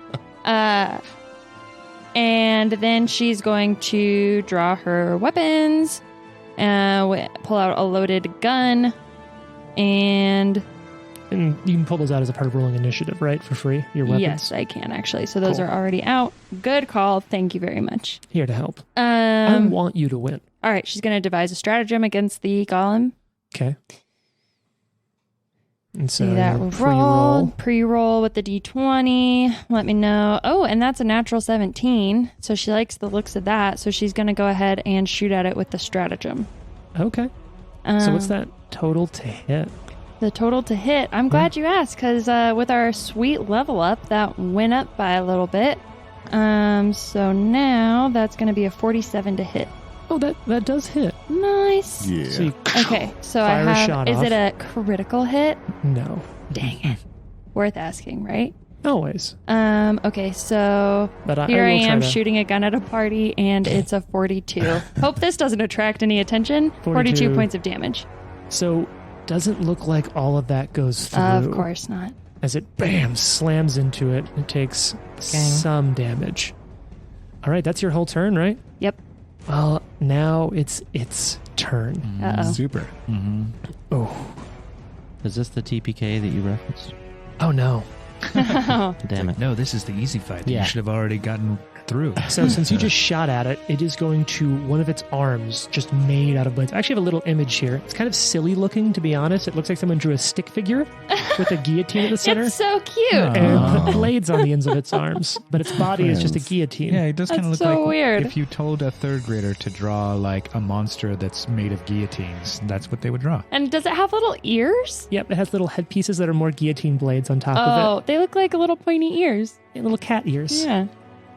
And then she's going to draw her weapons, pull out a loaded gun, and And you can pull those out as a part of rolling initiative, right? For free, your weapons? yes, I can actually. So those Cool. are already out. Good call. Thank you very much. Here to help. I All want you to win. right, she's going to devise a stratagem against the golem. Okay. And so See that pre-roll with the d20. Let me know. Oh, and that's a natural 17. So she likes the looks of that. So she's going to go ahead and shoot at it with the stratagem. Okay. So what's that total to hit? The total to hit. I'm glad you asked because with our sweet level up, that went up by a little bit. So now that's going to be a 47 to hit. Oh, that does hit. Nice. Yeah. So you Okay, so Fire a I have. shot Is off. it a critical hit? No. Dang it. Worth asking, right? Always. Okay, so But here I will try am to- shooting a gun at a party, and it's a 42. Hope this doesn't attract any attention. 42 points of damage. So doesn't look like all of that goes through. Of course not. As it bam slams into it, it takes some damage. All right, that's your whole turn, right? Yep. Well, now it's its turn. Uh-oh. Super. Oh, Is this the TPK that you referenced? oh no. Damn it. No, this is the easy fight. Yeah. You should have already gotten through. So since you just shot at it, it is going to, one of its arms just made out of blades. I actually have a little image here. It's kind of silly looking, to be honest. It looks like someone drew a stick figure with a guillotine at the center It's so cute. and put blades on the ends of its arms. But its body is just a guillotine. Yeah, it does kind of look That's so like weird. if you told a 3rd grader to draw like a monster that's made of guillotines, that's what they would draw. And does it have little ears? Yep, it has little headpieces that are more guillotine blades on top of Oh, they look like little pointy ears. it. And little cat ears. Yeah.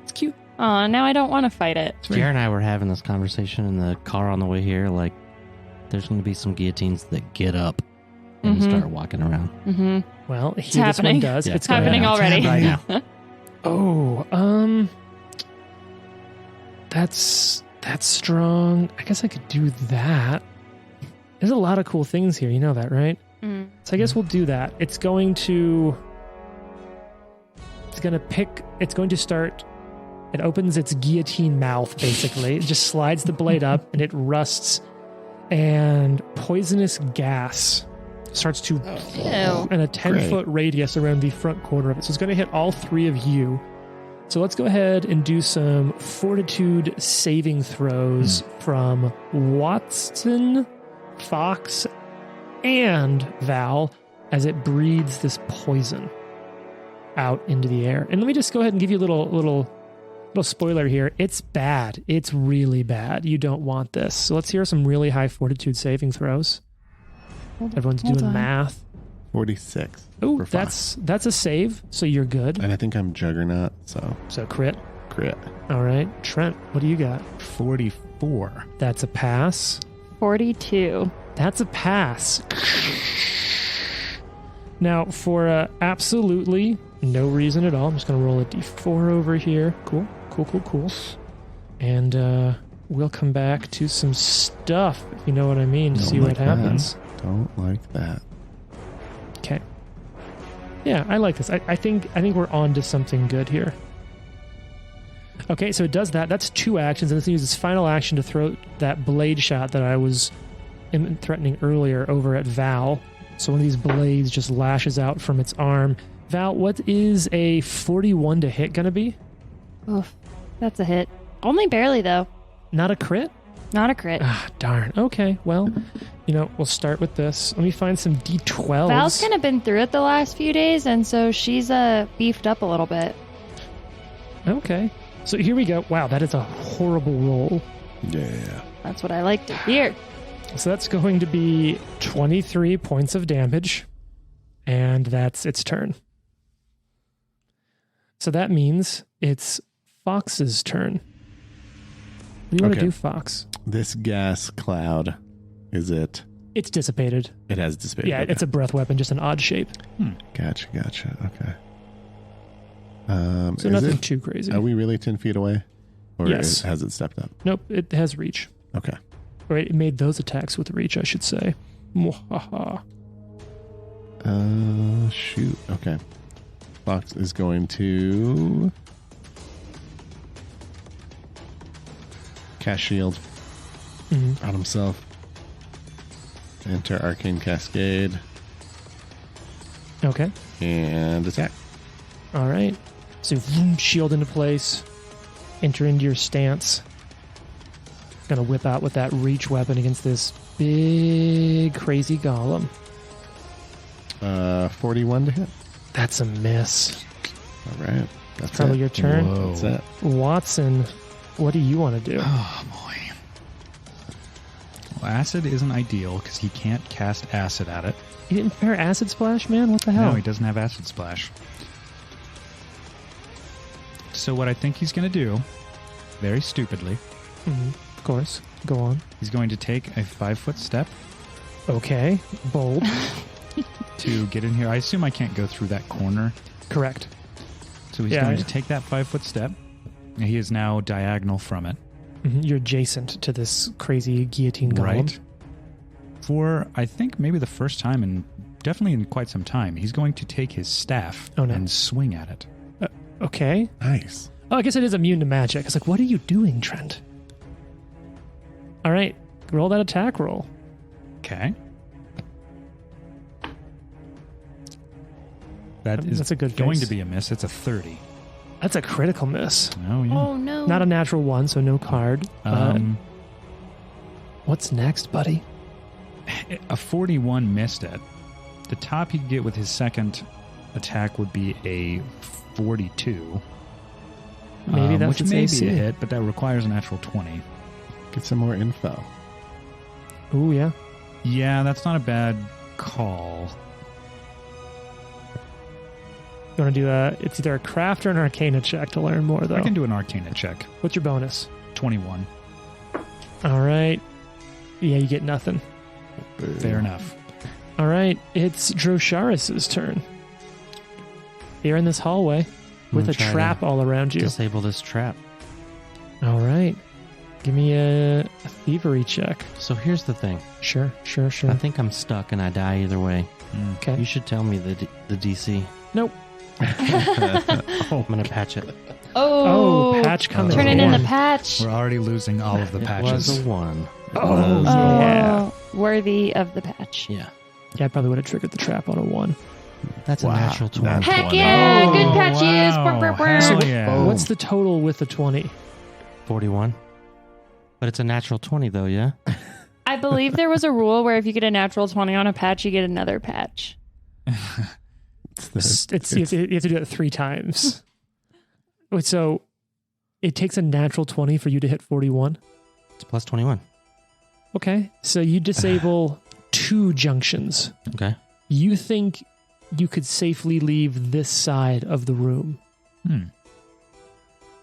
It's cute. Aw, now I don't want to fight it. Jared and I were having this conversation in the car on the way here. Like, there's going to be some guillotines that get up and start walking around. Mm-hmm. Well, here It's this happening. one does. Yeah. It's Happening gonna- already. Right now. Oh, that's strong. I guess I could do that. There's a lot of cool things here. You know that, right? Mm. So I guess we'll do that. It's going to start. It opens its guillotine mouth, basically. It just slides the blade up and it rusts, and poisonous gas starts to Ew. in a 10-foot radius around the front corner of it. So it's going to hit all 3 of you. So let's go ahead and do some fortitude saving throws from Watson, Fox, and Val as it breathes this poison out into the air. And let me just go ahead and give you a little spoiler here. It's bad. It's really bad. You don't want this. So let's hear some really high fortitude saving throws. Everyone's Hold doing on. math. 46. Oh, for Fox. that's a save. So you're good. And I think I'm Juggernaut, so So crit. crit. All right. Trent, what do you got? 44. That's a pass. 42. That's a pass. Now, for absolutely no reason at all, I'm just going to roll a d4 over here. Cool. And we'll come back to some stuff, if you know what I mean, to Don't see like what happens. Don't like that. Okay. Yeah, I like this. I think we're on to something good here. Okay, so it does that. That's 2 actions, and it's going to use its final action to throw that blade shot that I was threatening earlier over at Val. So one of these blades just lashes out from its arm. Val, what is a 41 to hit going to be? Oof. That's a hit. Only barely, though. Not a crit? Not a crit. Ah, darn. Okay, well, we'll start with this. Let me find some D12s. Val's kind of been through it the last few days, and so she's beefed up a little bit. Okay. So here we go. Wow, that is a horrible roll. Yeah. That's what I like to hear. So that's going to be 23 points of damage. And that's its turn. So that means it's Fox's turn. What do you want to Okay. do, Fox? This gas cloud, is it? It's dissipated. It has dissipated. Yeah, Okay. it's a breath weapon, just an odd shape. Gotcha. Okay. So is nothing it, too crazy. are we really 10 feet away? Or Yes. has it stepped up? Nope, it has reach. Okay. Or it made those attacks with reach, I should say. Mwahaha. Shoot. Okay. Fox is going to cast shield Mhm. on himself. Enter Arcane Cascade Okay. and attack. All right. So vroom, shield into place. Enter into your stance. Gonna whip out with that reach weapon against this big, crazy golem. 41 to hit. That's a miss. All right. That's Probably it. your turn. Whoa. That's it. Watson, what do you want to do? Oh, boy. Well, acid isn't ideal because he can't cast acid at it. You didn't pair acid splash, man? What the hell? No, he doesn't have acid splash. So what I think he's going to do, very stupidly, Of course. Go on. he's going to take a 5-foot step Okay. Bold. to get in here. I assume I can't go through that corner. Correct. So he's Yeah, going I- to take that 5-foot step. And he is now diagonal from it. You're adjacent to this crazy guillotine golem. Right. For, I think, maybe the first time and definitely in quite some time, he's going to take his staff Oh, no. and swing at it. Okay. Nice. Oh, I guess it is immune to magic. It's like, what are you doing, Trent? All right. Roll that attack roll. Okay. That is That's a good going face. to be a miss. It's a 30. That's a critical miss. Oh, yeah. Oh no. Not a natural one, so no card. What's next, buddy? A 41 missed it. The top he'd get with his second attack would be a 42. Maybe that's which its may AC. be a hit, but that requires a natural 20. Get some more info. Ooh, yeah. Yeah, that's not a bad call. You want to do it's either a craft or an arcana check to learn more, though. I can do an Arcana check. What's your bonus? 21. All right. Yeah, you get nothing. Fair enough. All right. It's Drosharis' turn. You're in this hallway with a try to trap all around you. Disable this trap. All right. Give me a thievery check. So here's the thing. Sure. I think I'm stuck and I die either way. Okay. You should tell me the DC. Nope. I'm gonna patch it. Oh, patch coming turning in. in the patch. We're already losing all of the It patches. was a 1. Oh, was. yeah. Worthy of the patch. Yeah. Yeah, I probably would have triggered the trap on a 1. That's Wow. a natural 20. That's Heck one. yeah, good Oh, patches. wow. Brr, brr, brr. Hell yeah. Oh. What's the total with the 20? 41. But it's a natural 20 though, yeah? I believe there was a rule where if you get a natural 20 on a patch, you get another patch. You have to do it 3 times. Wait, so it takes a natural 20 for you to hit 41? It's plus 21. Okay. So you disable 2 junctions. Okay. You think you could safely leave this side of the room,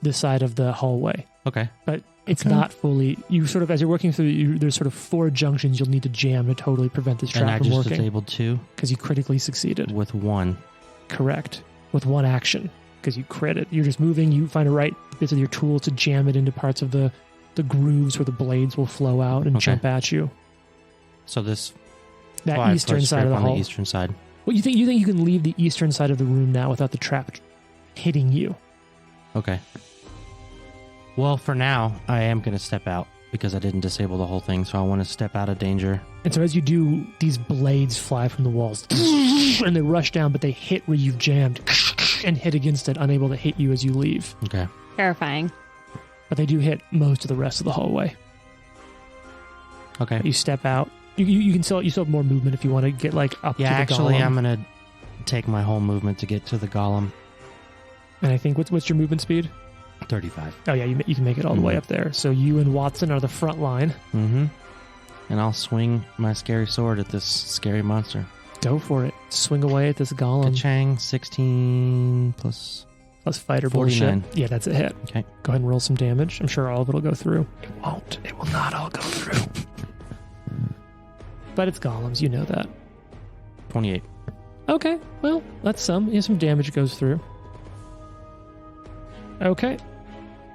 this side of the hallway, Okay. but it's Okay. not fully. You sort of, as you're working through, there's sort of 4 junctions you'll need to jam to totally prevent this And I trap from just working disabled 2 because you critically succeeded. with 1. Correct. With 1 action because you crit it. You're just moving. You find a right bits of your tools to jam it into parts of the grooves where the blades will flow out and Okay. jump at you. So this That 5 eastern foot side strip of the on hall. the eastern side. Well, you think you can leave the eastern side of the room now without the trap hitting you? Okay. Well, for now, I am going to step out because I didn't disable the whole thing, so I want to step out of danger. And so as you do, these blades fly from the walls and they rush down, but they hit where you've jammed and hit against it, unable to hit you as you leave. Okay. Terrifying. But they do hit most of the rest of the hallway. Okay. You step out. You can still have more movement if you want to get like up Yeah, to the actually, golem. I'm going to take my whole movement to get to the golem. And I think what's your movement speed? 35. Oh, yeah, you can make it all the way up there. So you and Watson are the front line. Mm-hmm. And I'll swing my scary sword at this scary monster. Go for it. Swing away at this golem. Ka-chang, 16 plus... Plus fighter 49. bullshit. Yeah, that's a hit. Okay. Go ahead and roll some damage. I'm sure all of it will go through. It won't. It will not all go through. But it's golems. You know that. 28. Okay. Well, that's some. Yeah, some damage goes through. Okay.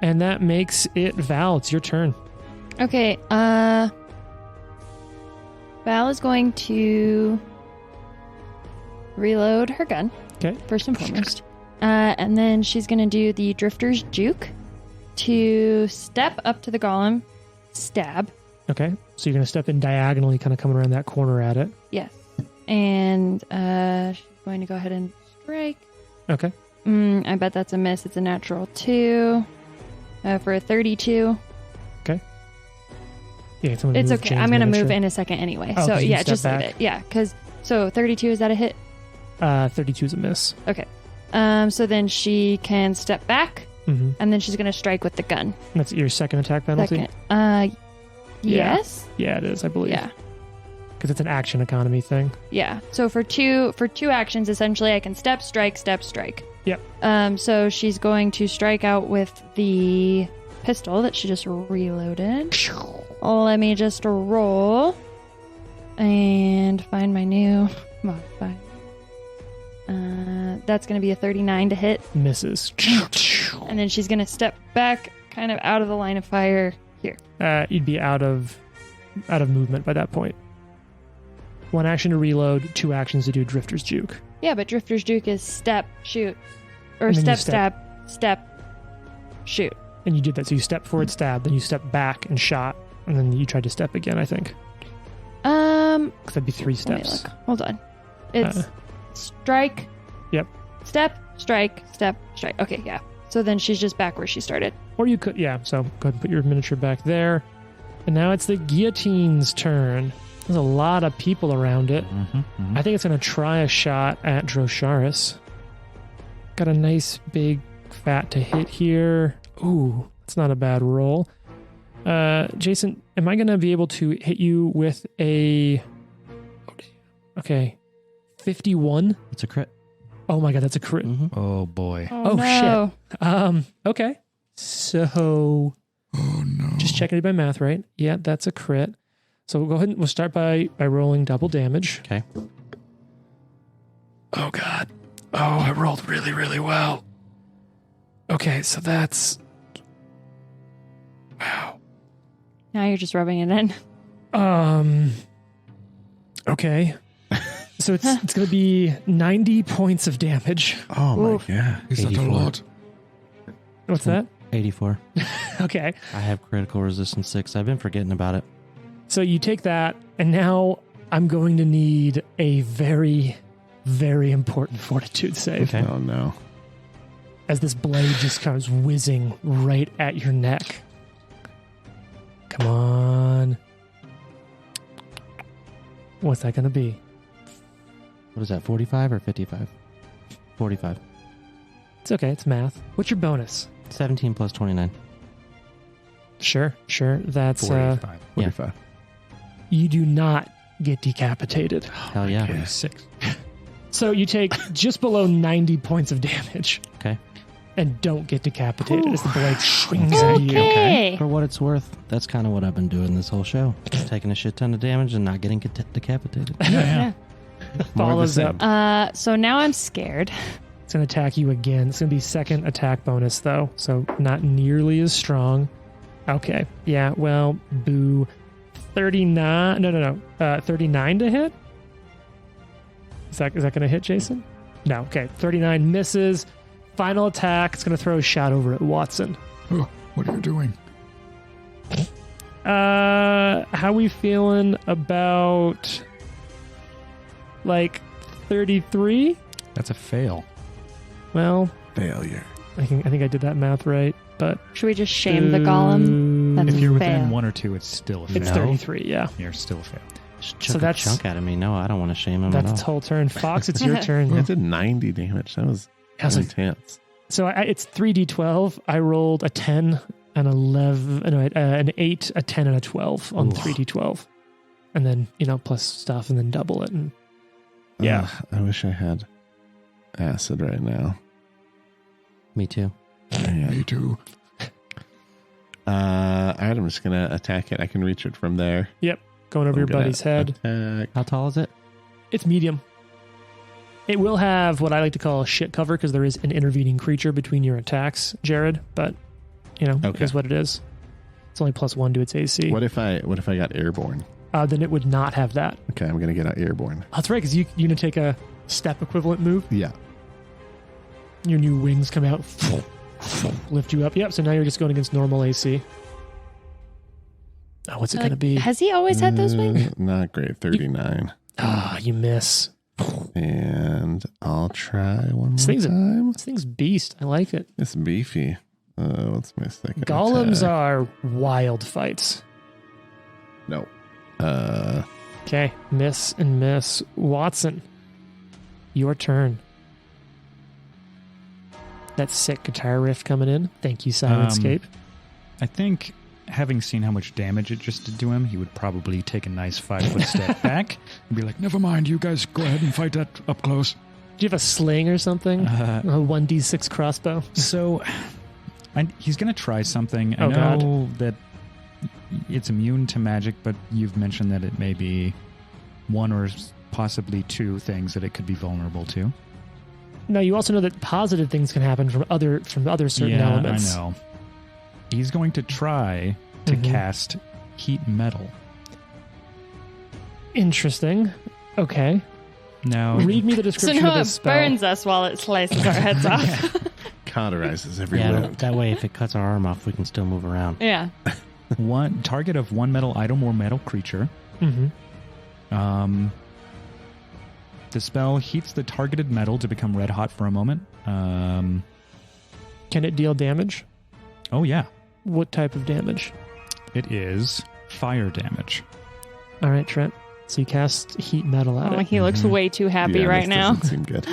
And that makes it Val. It's your turn. Okay, Val is going to reload her gun. Okay. First and foremost. And then she's going to do the Drifter's Juke to step up to the golem, stab. Okay. So you're going to step in diagonally, kind of coming around that corner at it. Yes. And she's going to go ahead and strike. Okay. I bet that's a miss. It's a natural 2 for a 32. Yeah, It's okay. I'm going to move in a second anyway. Oh, so 'cause you yeah, step just back. leave it. Yeah, because so 32, is that a hit? 32 is a miss. Okay. So then she can step back, Mm-hmm. and then she's going to strike with the gun. That's your second attack penalty? Second. Yes. Yeah, it is, I believe. Yeah. Because it's an action economy thing. Yeah. So for two actions, essentially, I can step, strike, step, strike. Yep. So she's going to strike out with the pistol that she just reloaded. Let me just roll and find my new modifier. That's going to be a 39 to hit. Misses. And then she's going to step back, kind of out of the line of fire here. You'd be out of movement by that point. 1 action to reload, 2 actions to do Drifter's Juke. Yeah, but Drifter's Juke is step, shoot. Or And then you step, step, shoot. And you did that. So you step forward, stab, then you step back and shot, and then you tried to step again, I think. Because that'd be 3 Let me steps. look. Hold on. It's strike. Yep. Step, strike, step, strike. Okay, yeah. So then she's just back where she started. Or you could, yeah. So go ahead and put your miniature back there. And now it's the guillotine's turn. There's a lot of people around it. I think it's going to try a shot at Drosharis. Got a nice big fat to hit here. Ooh, that's not a bad roll. Jason, am I going to be able to hit you with a... Okay. 51? It's a crit. Oh my god, that's a crit. Mm-hmm. Oh boy. Oh, Oh, no. shit. Okay. So... Oh no. Just checking my math right. Yeah, that's a crit. So we'll go ahead and we'll start by rolling double damage. Okay. Oh god. Oh, I rolled really, really well. Okay, so that's... Wow. Now you're just rubbing it in. Okay. So it's going to be 90 points of damage. Oh my Oof. god. Is that a 84. lot? What's that? 84. Okay. I have critical resistance 6. I've been forgetting about it. So you take that, and now I'm going to need a very, very important fortitude save. Okay. Oh no. As this blade just comes whizzing right at your neck. Come on. What's that going to be? What is that, 45 or 55? 45. It's okay. It's math. What's your bonus? 17 plus 29. Sure. That's 45. 45. you do not get decapitated. Hell yeah. 46. So you take just below 90 points of damage Okay. and don't get decapitated as the blade swings at you. Okay. For what it's worth, that's kind of what I've been doing this whole show. Taking a shit ton of damage and not getting decapitated. Yeah. Follows More of the up. So now I'm scared. It's going to attack you again. It's going to be second attack bonus, though, so not nearly as strong. Okay. Yeah, well, boo. 39. No. 39 to hit? Is that going to hit, Jason? No. Okay. 39 misses. Final attack. It's going to throw a shot over at Watson. Oh, what are you doing? How we feeling about, like, 33? That's a fail. Well, Failure. I think I did that math right, but... Should we just shame the golem? That's If you're within fail. 1 or 2, it's still a fail. It's 33, yeah. You're still a fail. Just So chuck that's- a chunk out of me. No, I don't want to shame him That's at its all. whole turn. Fox, it's your turn. It did 90 damage. That was I was like, intense. So it's 3d12. I rolled a 10, an 11, an 8, a 10, and a 12 on 3d12. And then, plus stuff and then double it. And yeah. I wish I had acid right now. Me too. Me too. All right, I'm just going to attack it. I can reach it from there. Yep. Going over your buddy's head. Attack. How tall is it? It's medium. It will have what I like to call a shit cover because there is an intervening creature between your attacks, Jared. But, it is what it is. It's only +1 to its AC. What if I got airborne? Then it would not have that. Okay, I'm going to get out airborne. Oh, that's right, because you're going to take a step equivalent move. Yeah. Your new wings come out, lift you up. Yep, so now you're just going against normal AC. Oh, what's it going to be? Has he always had those wings? Not great. 39. You miss. And I'll try one more This time. thing's beast. I like it. It's beefy. What's my second Golems attack? are wild fights. No. Okay, miss and miss. Watson, your turn. That sick guitar riff coming in. Thank you, Syrinscape. I think, having seen how much damage it just did to him, he would probably take a nice 5-foot step back and be like, Never mind, you guys go ahead and fight that up close. Do you have a sling or something? A 1d6 crossbow? So, he's going to try something. I Oh, know that it's immune to magic, but you've mentioned that it may be one or possibly two things that it could be vulnerable to. No, you also know that positive things can happen from other certain yeah, elements. I know. He's going to try to Mhm. cast heat metal. Interesting. Okay. Now, Read me the So description now of it this spell. burns us while it slices our heads off. Cauterizes every Yeah, wound. that way if it cuts our arm off, we can still move around. Yeah. one target of one metal item or metal creature. Mm-hmm. The spell heats the targeted metal to become red hot for a moment. Can it deal damage? Oh yeah, What type of damage? it is fire damage. All right, Trent. So you cast heat metal at Oh, it. he looks way too happy Yeah, right this now. doesn't seem good.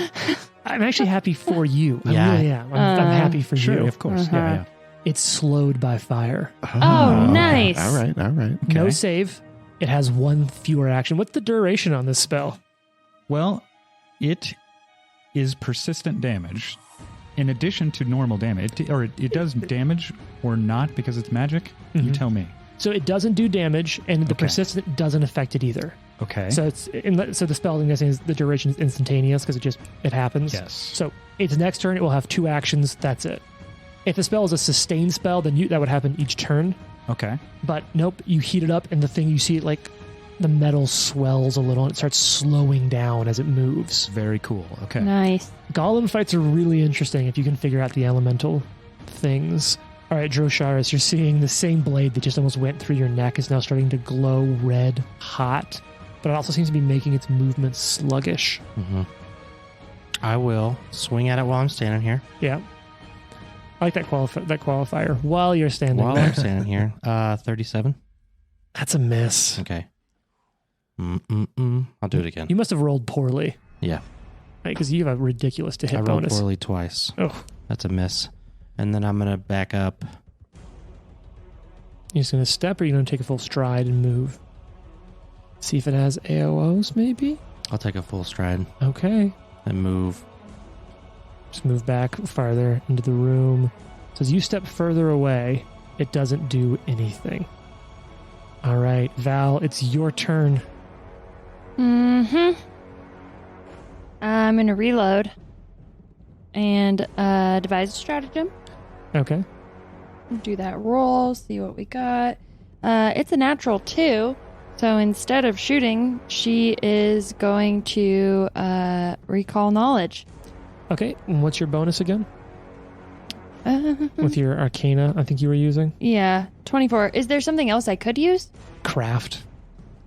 I'm actually happy for you. Yeah. I really am. I'm happy for Sure, you. of course. Uh-huh. Yeah. It's slowed by fire. Oh, nice. All right. No Okay. save. It has one fewer action. What's the duration on this spell? Well, it is persistent damage. In addition to normal damage, it does damage or not because it's magic. You Mhm. tell me. So it doesn't do damage, and the Okay. persistent doesn't affect it either. Okay. So so the spell, I'm guessing, is the duration is instantaneous because it happens. yes. So its next turn, it will have 2 actions. That's it. If the spell is a sustained spell, then that would happen each turn. Okay. But nope, you heat it up, and the thing you see it like the metal swells a little, and it starts slowing down as it moves. Very cool. Okay. Nice. Golem fights are really interesting if you can figure out the elemental things. All right, Drosharis, you're seeing the same blade that just almost went through your neck is now starting to glow red hot, but it also seems to be making its movements sluggish. Mm-hmm. I will swing at it while I'm standing here. Yeah. I like that qualifier. While you're standing While there. I'm standing here. 37. That's a miss. Okay. I'll do it again. You must have rolled poorly. Yeah. Because you have a ridiculous to hit I rolled bonus. poorly twice. Oh, That's a miss. And then I'm going to back up. you're just going to step, or you're going to take a full stride and move? See if it has AOOs, maybe? I'll take a full stride Okay. and move. Just move back farther into the room. So as you step further away, it doesn't do anything. All right, Val, it's your turn. Mm-hmm. I'm going to reload and devise a stratagem. Okay. Do that roll, see what we got. It's a natural 2. So instead of shooting, she is going to recall knowledge. Okay, and what's your bonus again? With your Arcana, I think you were using? Yeah, 24. Is there something else I could use? Craft.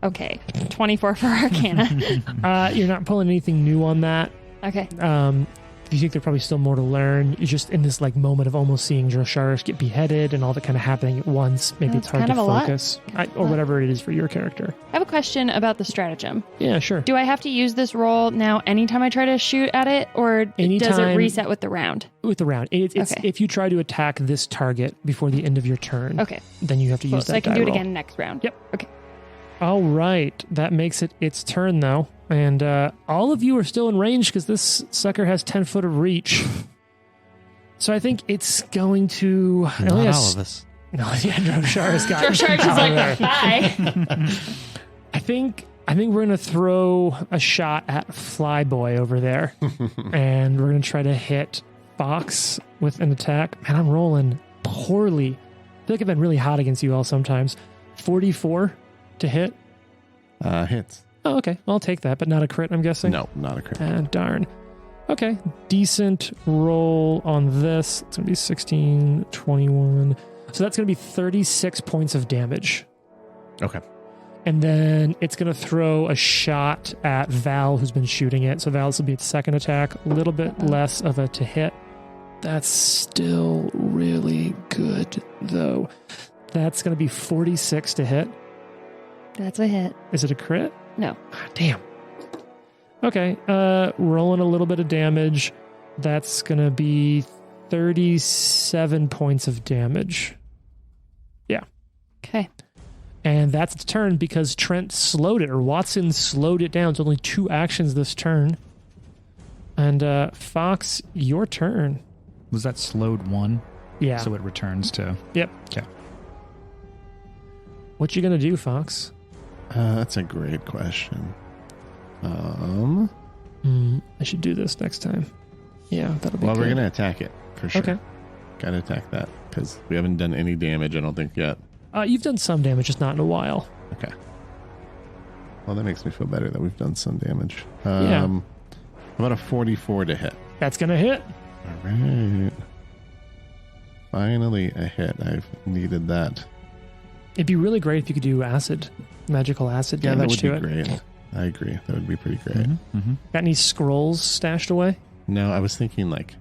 Okay, 24 for Arcana. You're not pulling anything new on that. Okay. If you think there's probably still more to learn, you're just in this like moment of almost seeing Drosharis get beheaded and all that kind of happening at once. Maybe it's hard kind to of a lot. focus. Or whatever it is for your character. I have a question about the stratagem. Yeah, sure. Do I have to use this roll now anytime I try to shoot at it, or does it Anytime- reset with the round? With the round. It's Okay. if you try to attack this target before the end of your turn, Okay. then you have to Cool. use that So I can die do it roll. again next round. Yep. Okay. All right. That makes it its turn, though. And all of you are still in range because this sucker has 10 foot of reach. So I think it's going to... it only Not has- all of us. No, yeah, Drosharis got Drosharis is out of like, there. hi. I think we're going to throw a shot at Flyboy over there. And we're going to try to hit Fox with an attack. Man, I'm rolling poorly. I feel like I've been really hot against you all sometimes. 44 to hit. Hits. Oh, okay. I'll take that, but not a crit, I'm guessing. No, not a crit. Darn. Okay. Decent roll on this. It's going to be 16, 21. So that's going to be 36 points of damage. Okay. And then it's going to throw a shot at Val, who's been shooting it. So Val, this will be its second attack. A little bit less of a to hit. That's still really good, though. That's going to be 46 to hit. That's a hit. Is it a crit? No. Ah, damn. Okay, rolling a little bit of damage. That's going to be 37 points of damage. Okay. And that's its turn because Trent slowed it, or Watson slowed it down. It's only 2 actions this turn. And Fox, your turn. Was that slowed 1? Yeah. So it returns to... Yep. Okay. What you going to do, Fox? That's a great question. I should do this next time. Yeah, that'll be Well, good. we're going to attack it for sure. Okay. Gotta attack that because we haven't done any damage, I don't think, yet. You've done some damage, just not in a while. Okay. Well, that makes me feel better that we've done some damage. Yeah. How about a 44 to hit? That's going to hit. All right. Finally a hit. I've needed that. It'd be really great if you could do magical acid Yeah, that damage would to be it. great. I agree. That would be pretty great. Mm-hmm. Got any scrolls stashed away? No, I was thinking like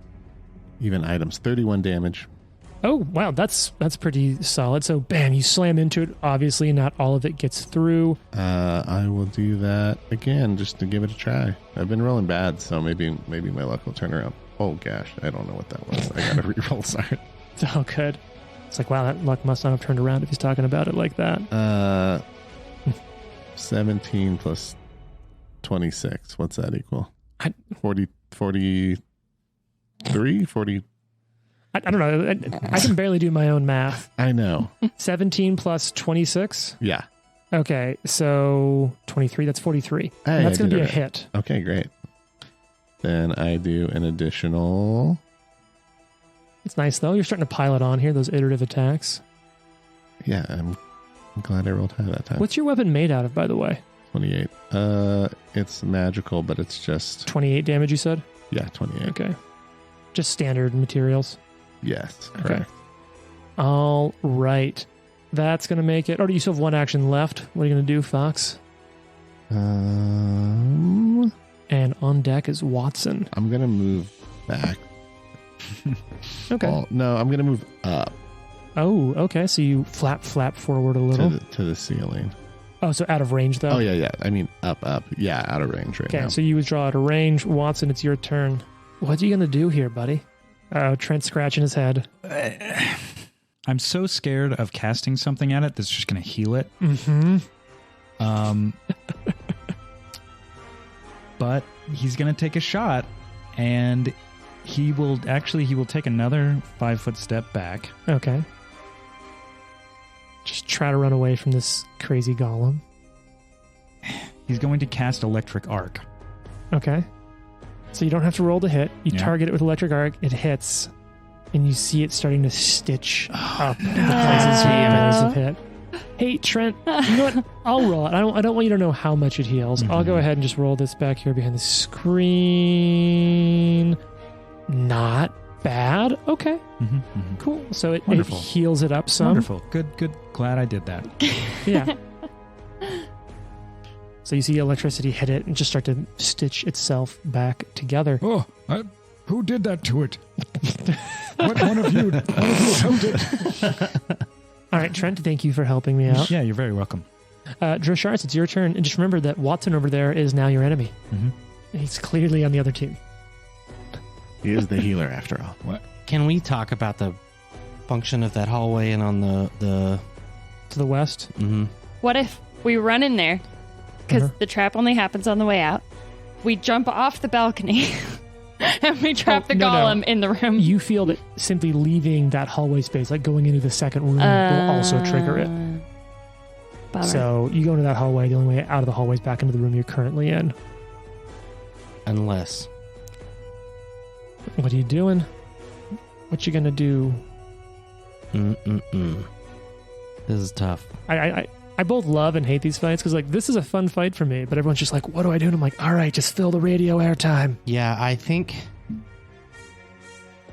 even items. 31 damage. Oh, wow, that's pretty solid. So, bam, you slam into it. Obviously, not all of it gets through. I will do that again just to give it a try. I've been rolling bad, so maybe my luck will turn around. Oh gosh, I don't know what that was. I gotta reroll. Sorry. It's all good. It's like, wow, that luck must not have turned around if he's talking about it like that. 17 plus 26. What's that equal? 43? 40? I don't know. I can barely do my own math. I know. 17 plus 26. Yeah. Okay, so 23. That's 43. Hey, And that's I going to did be a it right. hit. Okay, great. Then I do an additional. It's nice, though. You're starting to pile it on here, those iterative attacks. Yeah, I'm glad I rolled high that time. What's your weapon made out of, by the way? 28. It's magical, but it's just 28 damage, you said? 28. Okay. Just standard materials. Yes, Okay. correct. All right. That's going to make it. Oh, you still have 1 action left. What are you going to do, Fox? I'm And on deck is Watson. gonna move back. Okay. Well, no, I'm gonna move up Oh, okay. So you flap forward a little. to the ceiling. Oh, so out of range, though? Oh yeah. I mean up. Yeah, out of range right Okay, now. so you withdraw out of range. Watson, it's your turn. What are you going to do here, buddy? Trent's scratching his head. I'm so scared of casting something at it that's just going to heal it. Mm-hmm. But he's going to take a shot, and he will take another 5-foot step back. Okay. Just try to run away from this crazy golem. He's going to cast Electric Arc. Okay. So you don't have to roll to hit. You Yeah. target it with electric arc. It hits. And you see it starting to stitch up in the places where the arrows have hit. Hey, Trent, you know what? I'll roll it. I don't want you to know how much it heals. I'll go ahead and just roll this back here behind the screen. Not bad. Okay, cool. So it Wonderful. heals it up some. Wonderful. Good. Glad I did that. Yeah. So you see electricity hit it and just start to stitch itself back together. Oh, Who did that to it? One of you held it. All right, Trent, thank you for helping me out. Yeah, you're very welcome. Drosharis, it's your turn. And just remember that Watson over there is now your enemy. Mm-hmm. He's clearly on the other team. He is the healer after all. What? Can we talk about the function of that hallway and on the To the west. mm-hmm. What if we run in there? Because Uh-huh. the trap only happens on the way out. We jump off the balcony and we trap the no. golem in the room. You feel that simply leaving that hallway space, like going into the second room, will also trigger it. Bummer. So you go into that hallway. The only way out of the hallway is back into the room you're currently in. Unless What are you doing? What you gonna do? this is tough. I both love and hate these fights because like this is a fun fight for me, but everyone's just like, what do I do? And I'm like, all right, just fill the radio airtime. Yeah, I think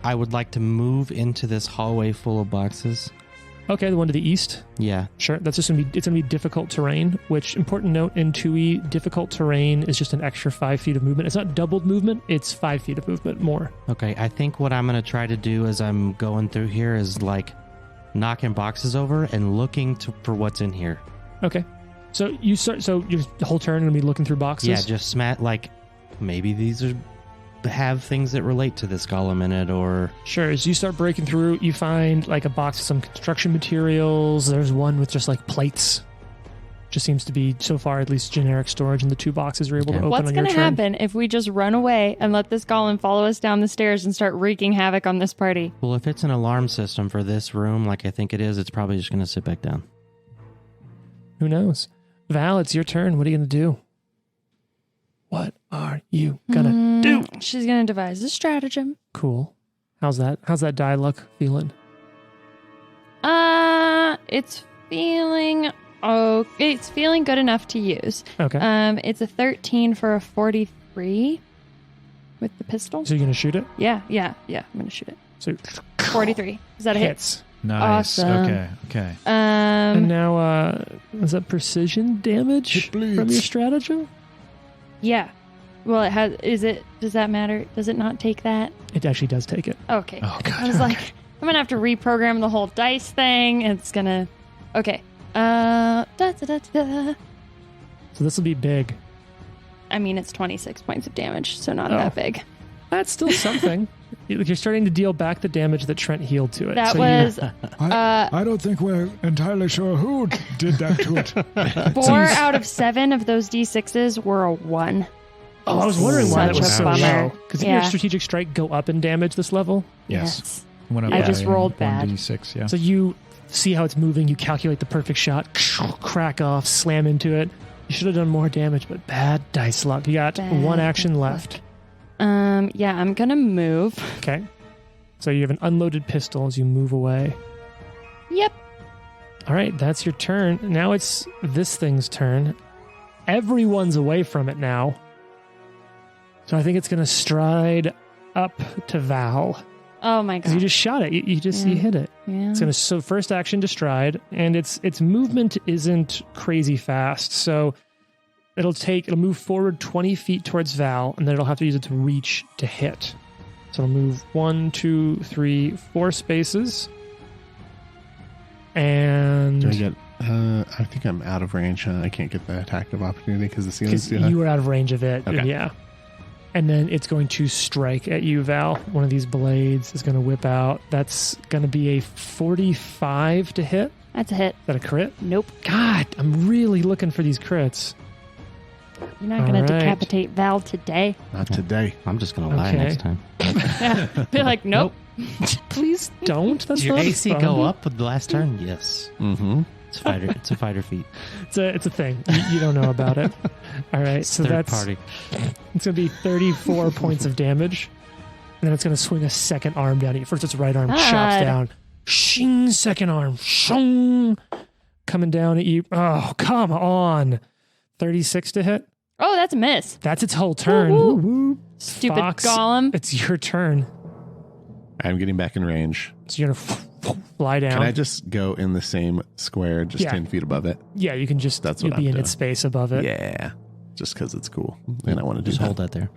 I would like to move into this hallway full of boxes. Okay, the one to the east. Yeah. Sure, that's just gonna be difficult terrain. Which important note in 2E, difficult terrain is just an extra 5 feet of movement. It's not doubled movement; it's 5 feet of movement more. Okay, I think what I'm going to try to do as I'm going through here is like knocking boxes over and looking for what's in here. Okay, so you start. So your whole turn gonna be looking through boxes. Yeah, just like maybe these have things that relate to this golem in it, or Sure. As you start breaking through, you find like a box with some construction materials. There's one with just like plates. Just seems to be, so far, at least generic storage, and the 2 boxes you're able to Okay. open What's on your going to turn. happen if we just run away and let this golem follow us down the stairs and start wreaking havoc on this party? well, if it's an alarm system for this room, like I think it is, it's probably just going to sit back down. Who knows? Val, it's your turn. What are you going to do? What are you going to do? She's going to devise a stratagem. Cool. How's that? How's that die luck feeling? It's feeling it's feeling good enough to use. Okay. It's a 13 for a 43 with the pistol. So you're going to shoot it? Yeah, I'm going to shoot it. So 43. Is that a hit? hits. Nice. Awesome. Okay. And now, is that precision damage It bleeds. from your stratagem? Yeah. Well, it has. Does that matter? Does it not take that? It actually does take it. Okay. Oh, God. I was like, I'm gonna have to reprogram the whole dice thing. It's gonna. Okay. Da. So this will be big. I mean, it's 26 points of damage, so not Oh. that big. That's still something. You're starting to deal back the damage that Trent healed to it. That So was I don't think we're entirely sure who did that to it. 4 out of 7 of those d6s were a 1. Oh, I was wondering why that Such was a so bummer. low. Because Yeah. your strategic strike go up in damage this level. Yes. Went up I by just rolled bad. 1d6, yeah. So you see how it's moving, you calculate the perfect shot, crack off, slam into it. You should have done more damage, but bad dice luck. You got Bad one action dice left. Yeah, I'm gonna move. Okay. So you have an unloaded pistol as you move away. Yep. All right, that's your turn. Now it's this thing's turn. Everyone's away from it now. So I think it's going to stride up to Val. Oh my Because god. you just shot it. You hit it. Yeah. It's going to, so first action to stride, and its movement isn't crazy fast. So it'll move forward 20 feet towards Val, and then it'll have to use its reach to hit. So it'll move 1, 2, 3, 4 spaces. And Do I get? I think I'm out of range. I can't get the attack of opportunity because the ceiling's because too high. you were out of range of it. Okay. Yeah. And then it's going to strike at you, Val. One of these blades is going to whip out. That's going to be a 45 to hit. That's a hit. Is that a crit? Nope. God, I'm really looking for these crits. You're not gonna All right. decapitate Val today. Not today. I'm just going to lie Okay. next time. Yeah. Be like, nope. Please don't. That's Did your not AC fun. go up with the last turn? Yes. Mm-hmm. It's a fighter feat. It's a thing. You don't know about it. All right. So Third that's party. it's going to be 34 points of damage. And then it's going to swing a second arm down at you. First, its right arm chops God. down. Shing, second arm. Shong. Coming down at you. Oh, come on. 36 to hit. Oh, that's a miss. That's its whole turn. Woo, Woo. Stupid Fox, golem. It's your turn. I'm getting back in range. So you're going to fly down. Can I just go in the same square, just Yeah. 10 feet above it? Yeah, you can just That's you'll what be I'm in doing. its space above it. Yeah. Just because it's cool. And I want to do Just that. hold that there.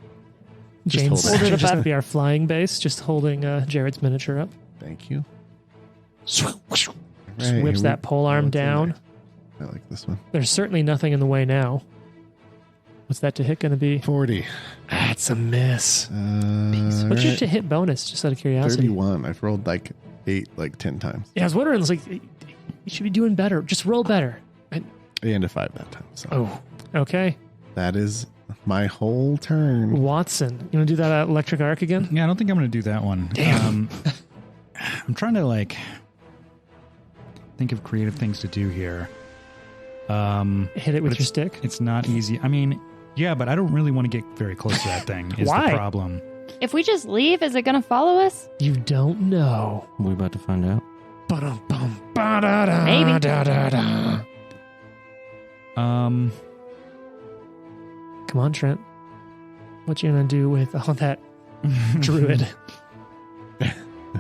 Jane's hold it. should just be our flying base, just holding Jared's miniature up. Thank you. Just Right, whips here that we- pole arm what's in down. there? I like this one. There's certainly nothing in the way now. What's that to hit going to be? 40. That's a miss. What's What's your to hit bonus, just out of curiosity? 31. I've rolled like 8, like 10 times. Yeah, I was wondering, it's like, you should be doing better. Just roll better. And a 5 that time. So Oh, okay. that is my whole turn. Watson, you want to do that electric arc again? Yeah, I don't think I'm going to do that one. Damn. I'm trying to like think of creative things to do here. Hit it with But your stick? It's not easy. I mean, yeah, but I don't really want to get very close to that thing. Is Why? the problem? If we just leave, is it going to follow us? You don't know. We're about to find out. Ba-dum-bum, ba-da-da, Maybe. da-da-da. Um, Come on, Trent. What you gonna do with all that druid?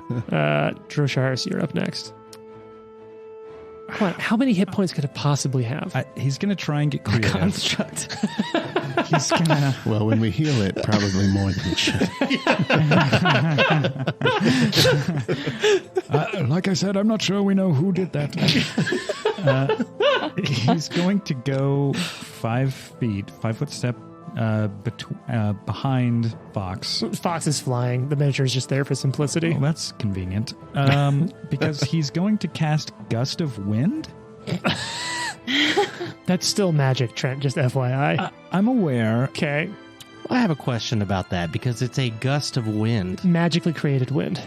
Drosharis, you're up next. Come on, how many hit points could it possibly have? he's going to try and get creative. Construct. He's going to... Well, when we heal it, probably more than it should. Like I said, I'm not sure we know who did that. He's going to go 5 feet, 5 foot step behind Fox. Fox is flying. The miniature is just there for simplicity. Well, that's convenient. Because he's going to cast Gust of Wind. That's still magic, Trent, just FYI. I'm aware. Okay. I have a question about that because it's a gust of wind. Magically created wind.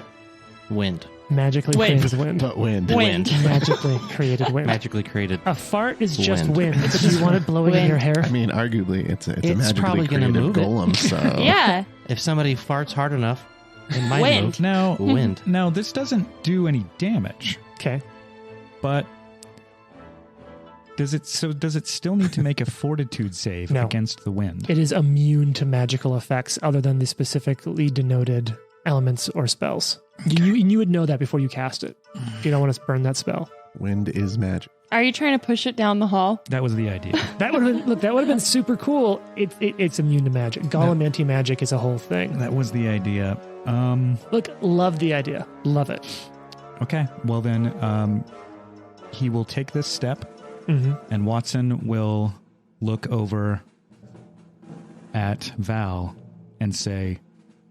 Magically Wind. created wind. But wind. Wind. Magically created wind. Magically created. A fart is just Wind. wind. But do you want it blowing in Wind. your hair? I mean, arguably, it's a It's magically probably gonna created move it. golem, so... Yeah. If somebody farts hard enough, it might Wind. move. Now, Wind. now, this doesn't do any damage, Okay. but does it still need to make a fortitude save No. against the wind? It is immune to magical effects other than the specifically denoted elements or spells. You would know that before you cast it. You don't want to burn that spell. Wind is magic. Are you trying to push it down the hall? That was the idea. That would have been super cool. It's immune to magic. Golem anti-magic is a whole thing. That was the idea. Look, love the idea. Love it. Okay. Well, then he will take this step, and Watson will look over at Val and say,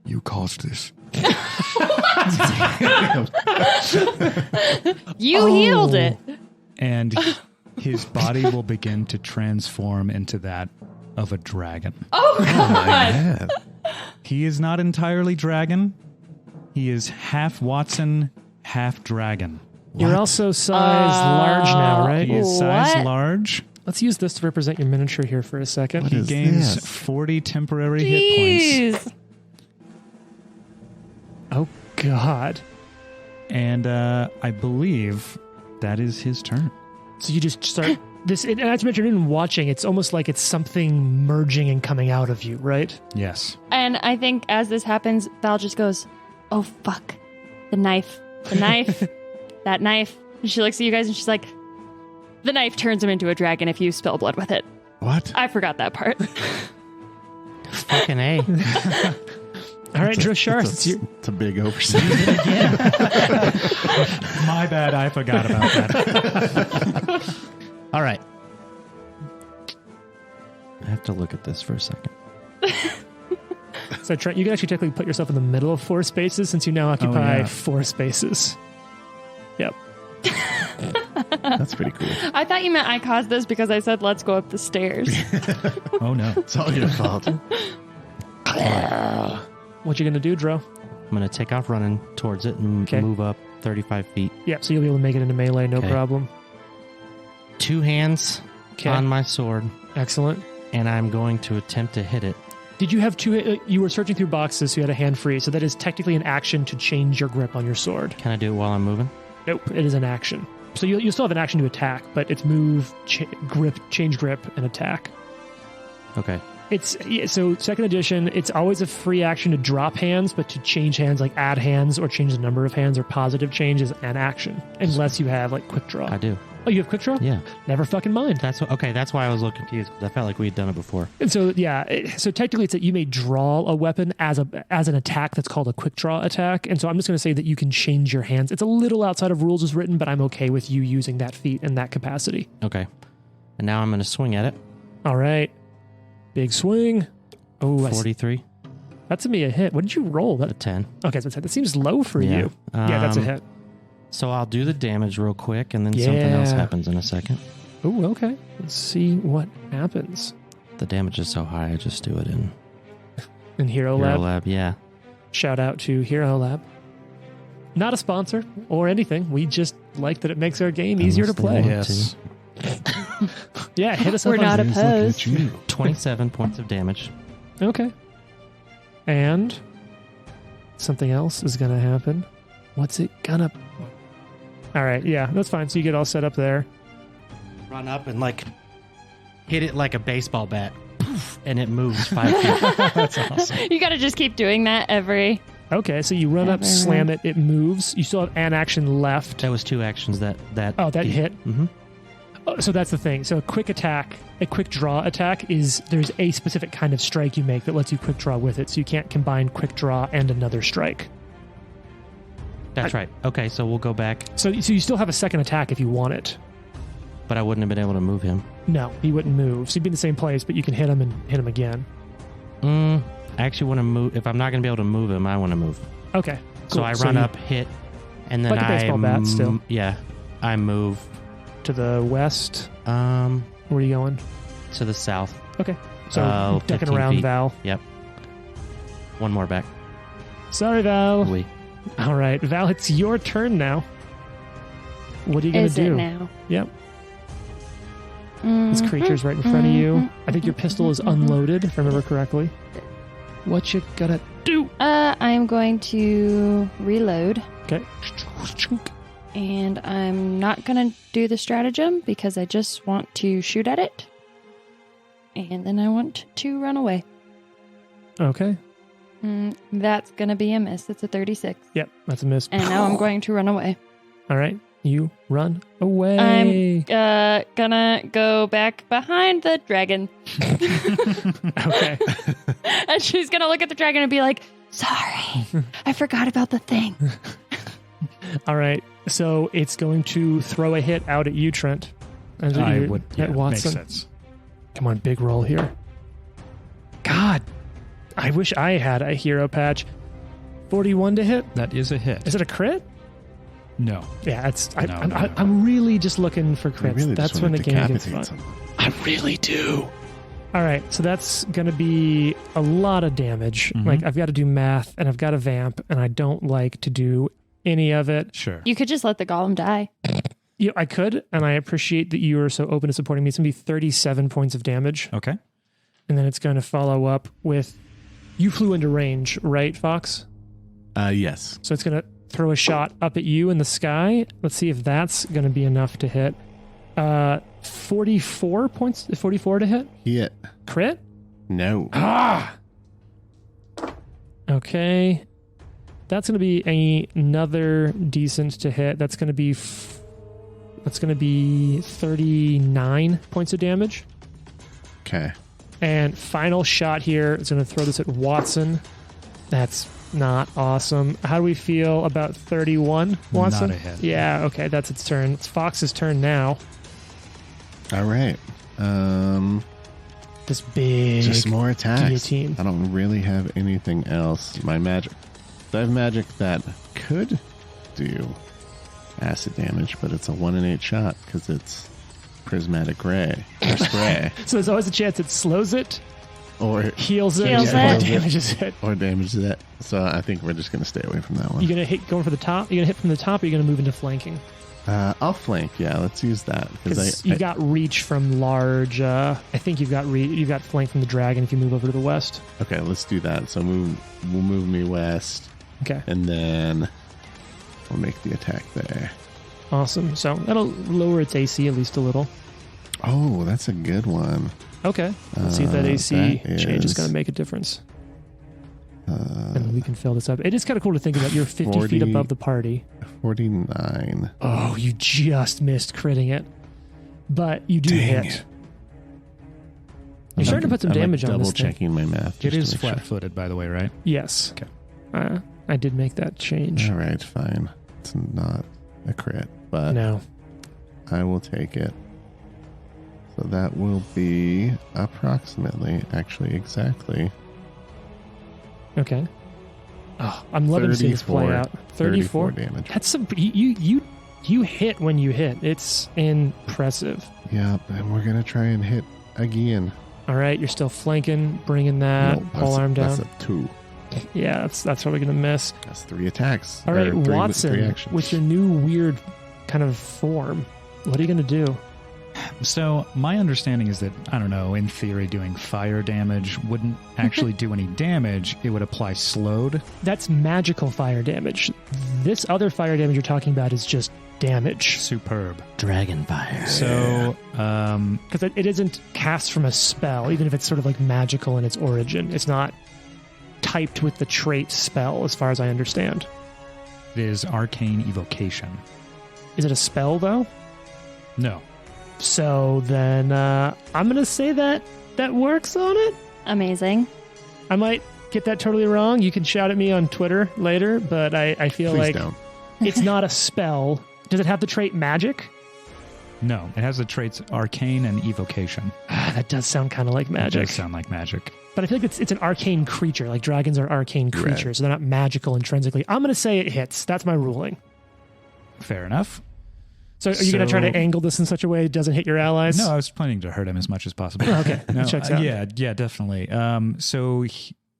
You caused this. You healed it. and his body will begin to transform into that of a dragon. Oh, God. Yeah. He is not entirely dragon. He is half Watson, half dragon. You're also size large now, right? He is size What? large. Let's use this to represent your miniature here for a second. What He is gains this? 40 temporary hit points. Jeez. Oh, God. And I believe that is his turn. So you just start this, and as mentioned in watching, it's almost like it's something merging and coming out of you, right? Yes. And I think as this happens, Val just goes, oh, fuck. The knife. The knife. That knife. And she looks at you guys and she's like, the knife turns him into a dragon if you spill blood with it. What? I forgot that part. Fucking A. All right, Drosharis, it's your... It's a big oversight. My bad. I forgot about that. All right. I have to look at this for a second. So Trent, you can actually technically put yourself in the middle of 4 spaces since you now occupy yeah. 4 spaces. Yep. That's pretty cool. I thought you meant I caused this because I said, let's go up the stairs. Oh, no. It's all your fault. What you gonna do, Dro? I'm going to take off running towards it and Okay. move up 35 feet. Yeah, so you'll be able to make it into melee, no Okay. problem. 2 hands Okay. on my sword, Excellent. and I'm going to attempt to hit it. Did you have 2? You were searching through boxes, so you had a hand free. So that is technically an action to change your grip on your sword. Can I do it while I'm moving? Nope, it is an action. So you'll still have an action to attack, but it's move, grip, change grip, and attack. Okay. So second edition, it's always a free action to drop hands, but to change hands, like add hands or change the number of hands or positive change is an action, unless you have like quick draw. I do. Oh, you have quick draw? Yeah. Never fucking mind. That's why I was a little confused because I felt like we had done it before. And so, so technically it's that you may draw a weapon as an attack that's called a quick draw attack. And so I'm just going to say that you can change your hands. It's a little outside of rules as written, but I'm okay with you using that feat in that capacity. Okay. And now I'm going to swing at it. All right. Big swing. Oh, 43. That's going to be a hit. What did you roll? A 10. Okay, so that seems low for Yeah. you. Yeah, that's a hit. So I'll do the damage real quick, and then something else happens in a second. Oh, okay. Let's see what happens. The damage is so high, I just do it in Hero Hero Lab. Lab. Yeah. Shout out to Hero Lab. Not a sponsor or anything. We just like that it makes our game easier to play. Yes. Yeah, hit us up. We're not on opposed. 27 points of damage. Okay. And something else is going to happen. What's it gonna... All right, yeah, that's fine. So you get all set up there. Run up and hit it like a baseball bat, and it moves 5 feet. That's awesome. You got to just keep doing that every... Okay, so you run up, slam it, it moves. You still have an action left. That was 2 actions that Oh, that hit? Mm-hmm. Oh, so that's the thing. So a quick draw attack is there's a specific kind of strike you make that lets you quick draw with it. So you can't combine quick draw and another strike. That's right. Okay, so we'll go back. So you still have a second attack if you want it. But I wouldn't have been able to move him. No, he wouldn't move. So he'd be in the same place, but you can hit him and hit him again. I actually want to move. If I'm not going to be able to move him, I want to move. Okay. So I run up, hit, and then like a baseball bat still. Yeah, I move To the west. um Where are you going? to the south. Okay. So ducking 15 around feet. Val. Yep. One more back. Sorry, Val. Oui. All right, Val, it's your turn now. What are you going to do? Is it now? Yep. This creature's right in front of you. I think your pistol is unloaded, if I remember correctly. What you gonna do? I'm going to reload. Okay. And I'm not going to do the stratagem because I just want to shoot at it. And then I want to run away. Okay. That's going to be a miss. It's a 36. Yep, that's a miss. And now I'm going to run away. All right, you run away. I'm gonna go back behind the dragon. Okay. And she's going to look at the dragon and be like, sorry, I forgot about the thing. All right, so it's going to throw a hit out at you, Trent. And I you- would. at Yeah, Watson. makes sense. Come on, big roll here. God, I wish I had a hero patch. 41 to hit. That is a hit. Is it a crit? No. Yeah, it's. No, no. I'm really just looking for I crits. really That's just when want the to game gets decapitate fun. someone. I really do. All right, so that's going to be a lot of damage. Mhm. Like, I've got to do math, and I've got to vamp, and I don't like to do any of it. Sure. You could just let the golem die. Yeah, I could, and I appreciate that you are so open to supporting me. It's going to be 37 points of damage, Okay. and then it's going to follow up with... You flew into range, right, Fox? Yes. So it's going to throw a shot up at you in the sky. Let's see if that's going to be enough to hit. 44 points, 44 to hit? Hit. Crit? No. Ah! Okay. That's going to be another decent to hit. That's going to be 39 points of damage. Okay. And final shot here is going to throw this at Watson. That's not awesome. How do we feel about 31, Watson? Not a hit. Yeah, okay, that's its turn. It's Fox's turn now. All right. This big Just more attacks. guillotine. I don't really have anything else. My magic. I have magic that could do acid damage, but it's a 1 in 8 shot because it's prismatic ray or spray So there's always a chance it slows it, or heals it, Heals or it. damages it. or damages it. So I think we're just going to stay away from that one. You gonna hit going for the top? You gonna hit from the top, or you gonna move into flanking? I'll flank. Yeah, let's use that Because I you've got reach from large. I think you've got flank from the dragon if you move over to the west. okay. Let's do that. So we'll move me west, Okay, and then we'll make the attack there. awesome. So that'll lower its AC at least a little. Oh, that's a good one. Okay, let's see if that AC that change is is- going to make a difference. And we can fill this up. It is kind of cool to think about. You're 50 feet 40. above the party. 49. Oh, you just missed critting it. but you do Dang hit. it. You're starting to put some I'm damage on this double thing. checking my math. It just to is make sure. flat-footed, by the way, right? Yes. Okay. I did make that change. All right, fine. It's not a crit, but No. I will take it. So that will be approximately, actually exactly, Okay. Oh, I'm loving seeing this play 34 out. 34 damage. That's some you hit when you hit. It's impressive. Yep, and we're going to try and hit again. All right, you're still flanking, bringing that No, pole arm That's down. a 2. Yeah, that's probably gonna miss. That's 3 attacks. All right, or three Watson, actions. with your new weird kind of form, what are you gonna do? So my understanding is that, I don't know, in theory, doing fire damage wouldn't actually do any damage. It would apply slowed. That's magical fire damage. This other fire damage you're talking about is just damage. Superb. Dragon fire. So, Because it isn't cast from a spell, even if it's sort of like magical in its origin. It's not typed with the trait spell, as far as I understand. it is arcane evocation. Is it a spell, though? No. So then I'm going to say that works on it. Amazing. I might get that totally wrong. You can shout at me on Twitter later, but I feel Please like don't. it's not a spell. Does it have the trait magic? No. It has the traits arcane and evocation. That does sound kind of like It magic. does sound like magic. But I feel like it's an arcane creature. Like dragons are arcane Right. creatures. So they're not magical intrinsically. I'm going to say it hits. That's my ruling. Fair enough. So are you going to try to So- angle this in such a way it doesn't hit your allies? No, I was planning to hurt him as much as possible. Okay, No, that checks out. Yeah, definitely.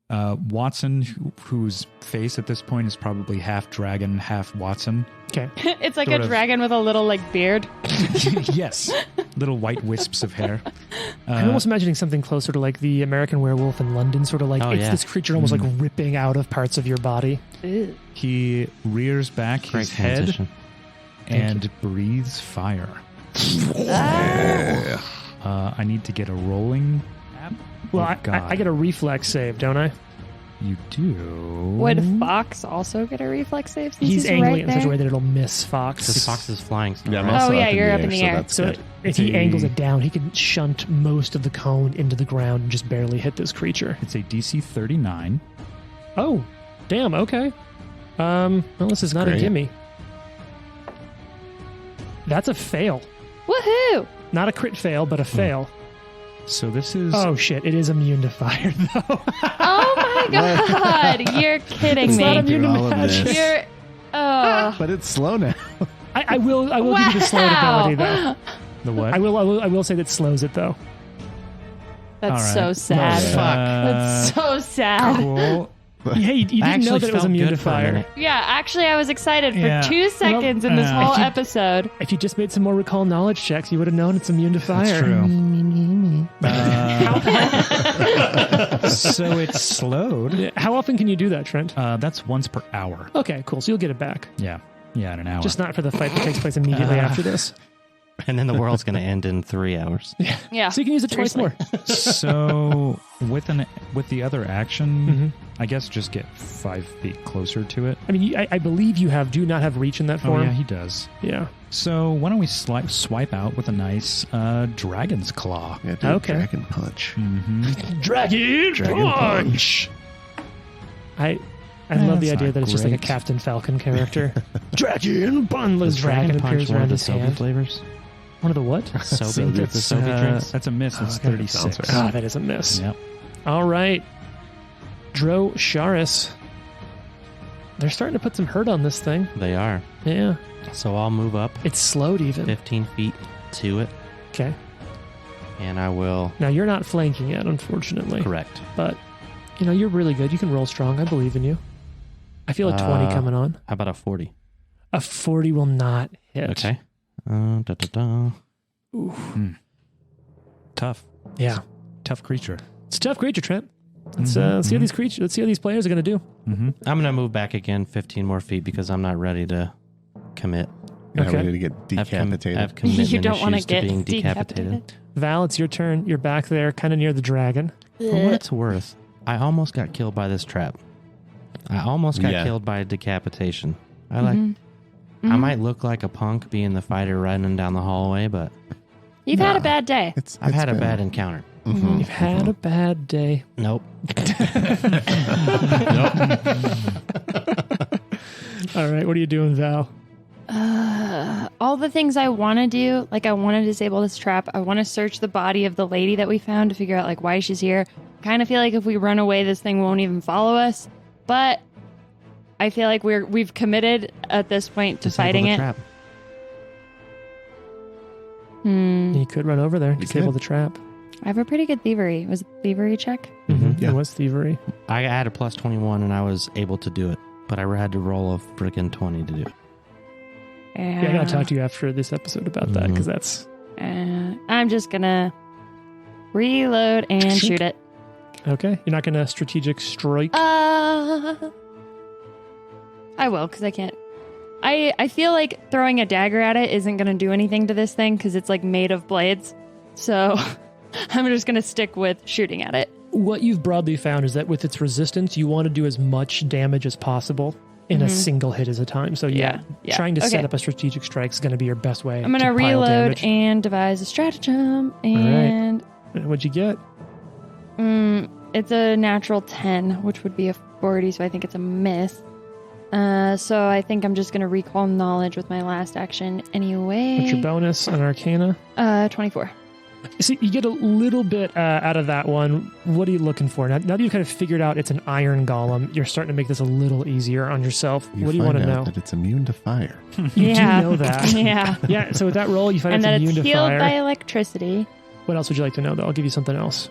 Watson, whose face at this point is probably half dragon, half Watson. Okay. It's like Sort a of. dragon with a little like beard. Yes, little white wisps of hair. I'm almost imagining something closer to like the American Werewolf in London, sort of like Oh, it's yeah. this creature almost like ripping out of parts of your body. Ew. He rears back Great his head transition. and breathes fire. I need to get a rolling app. Well, Oh, I God. get a reflex save, don't I? You do. Would Fox also get a reflex save since He's he's angling right it in such a there? way that it'll miss Fox. Because Fox is flying. Yeah, I'm somewhere. also Oh, yeah, up in you're the up air, in the so air. that's So good. if he angles it down, he can shunt most of the cone into the ground and just barely hit this creature. It's a DC 39. Oh, damn. Okay. Well, this is not a great. gimme. That's a fail. Woohoo! Not a crit fail, but a fail. So this is Oh shit! It is immune to fire, though. Oh my god! You're kidding It's me. not immune to After all of magic. this. You're. Oh. But it's slow now. I will give you the slowed Wow. ability though. the what? I will say that slows it though. That's All right. so sad. Yeah. That's so sad. Cool. Hey, you didn't actually know that it was felt immune to good for a fire. minute. Yeah, actually, I was excited for Yeah. 2 seconds in this whole if you- episode. If you just made some more recall knowledge checks, you would have known it's immune to fire. That's true. So it's slowed. Yeah, how often can you do that, Trent? That's once per hour. Okay, cool. So you'll get it back. Yeah. Yeah, in an hour. Just not for the fight that takes place immediately after this. And then the world's going to end in 3 hours. Yeah. So you can use it twice Seriously. more. So with the other action, Mhm. I guess just get 5 feet closer to it. I mean, I believe you do not have reach in that Oh form. yeah, he does. Yeah. So why don't we swipe out with a nice dragon's claw? Yeah, do Okay. a dragon punch. Mm-hmm. Dragon punch. I love the That's idea not that it's just like a great. Captain Falcon character. Dragon punch. Does Dragon Punch appears one around of the his Sobe hand. flavors? One of the what? Sobe, the That's, Sobe drinks? that's a miss. It's Okay. 36. Sounds right. Ah, that is a miss. Yep. All right. Dro Sharis. They're starting to put some hurt on this thing. They are. Yeah. So I'll move up It's slowed even. 15 feet to it, Okay. and I will Now you're not flanking yet, unfortunately. correct. But you're really good. You can roll strong. I believe in you. I feel a 20 coming on. How about a 40? A 40 will not hit. Okay. Da-da-da. Tough. Yeah. Tough creature. It's a tough creature, Trent. Let's see how these creatures. Let's see how these players are going to do. Mm-hmm. I'm going to move back again 15 more feet because I'm not ready to commit. Yeah, Okay. we need to get decapitated. I have commitment You don't want to issues get being decapitated. Val, it's your turn. You're back there, kind of near the dragon. For what it's worth, I almost got killed by this trap. I almost got Yeah. killed by decapitation. I Mhm. I might look like a punk being the fighter running down the hallway, but You've had a bad day. I've had a bad encounter. Mhm, You've had a bad day. Nope. All right, what are you doing, Val? All the things I want to do, like I want to disable this trap. I want to search the body of the lady that we found to figure out like why she's here. Kind of feel like if we run away, this thing won't even follow us. But I feel like we've committed at this point to Disable fighting the it. trap. You could run over there, You disable could. the trap. I have a pretty good thievery. Was it thievery check? Yeah. It was thievery. I had a plus 21 and I was able to do it, but I had to roll a freaking 20 to do it. Yeah, I gotta talk to you after this episode about that because that's I'm just gonna reload and shoot it. okay. You're not gonna strategic strike. I will because I can't. I feel like throwing a dagger at it isn't gonna do anything to this thing because it's like made of blades. So I'm just gonna stick with shooting at it. What you've broadly found is that with its resistance, you want to do as much damage as possible in a single hit at a time. So yeah. Trying to set up a strategic strike is going to be your best way. I'm gonna to pile reload damage. and devise a stratagem. And What'd you get? it's a natural 10, which would be a 40. So I think it's a miss. So I think I'm just gonna recall knowledge with my last action anyway. What's your bonus on Arcana? 24. See, you get a little bit out of that one. What are you looking for? Now that you've kind of figured out it's an iron golem, you're starting to make this a little easier on yourself. What do you want to find know? out that it's immune to fire. You do know that. Yeah. Yeah, so with that roll, you find And it's that immune it's to healed fire. by electricity. What else would you like to know, though? I'll give you something else.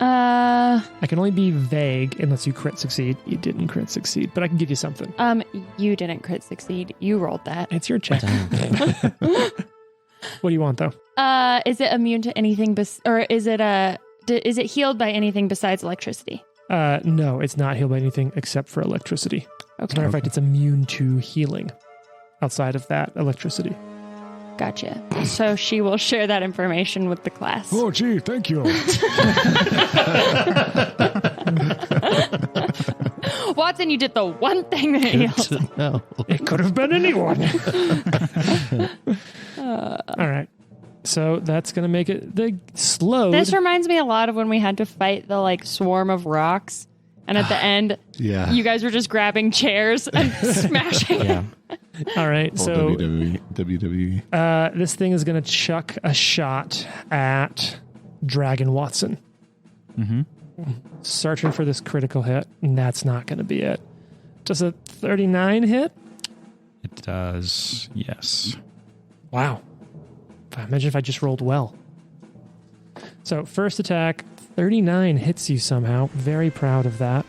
Uh, I can only be vague unless you crit succeed. You didn't crit succeed, but I can give you something. you didn't crit succeed. You rolled that. It's your check. Damn. What do you want, though? Is it immune to anything or is it healed by anything besides electricity? No, it's not healed by anything except for electricity. As a Okay. matter of fact, it's immune to healing outside of that electricity. Gotcha. So she will share that information with the class. Oh, gee, thank you. Watson, you did the one thing that healed. No. It could have been anyone. All right. So that's going to make it the slowed. This reminds me a lot of when we had to fight the like swarm of rocks. And at the end, Yeah. you guys were just grabbing chairs and smashing. Yeah. All right. Old So WWE. this thing is going to chuck a shot at Dragon Watson. Mm-hmm. Searching for this critical hit, and that's not going to be it. Does a 39 hit? It does, yes. Wow. Imagine if I just rolled well. So first attack, 39 hits you somehow. Very proud of that.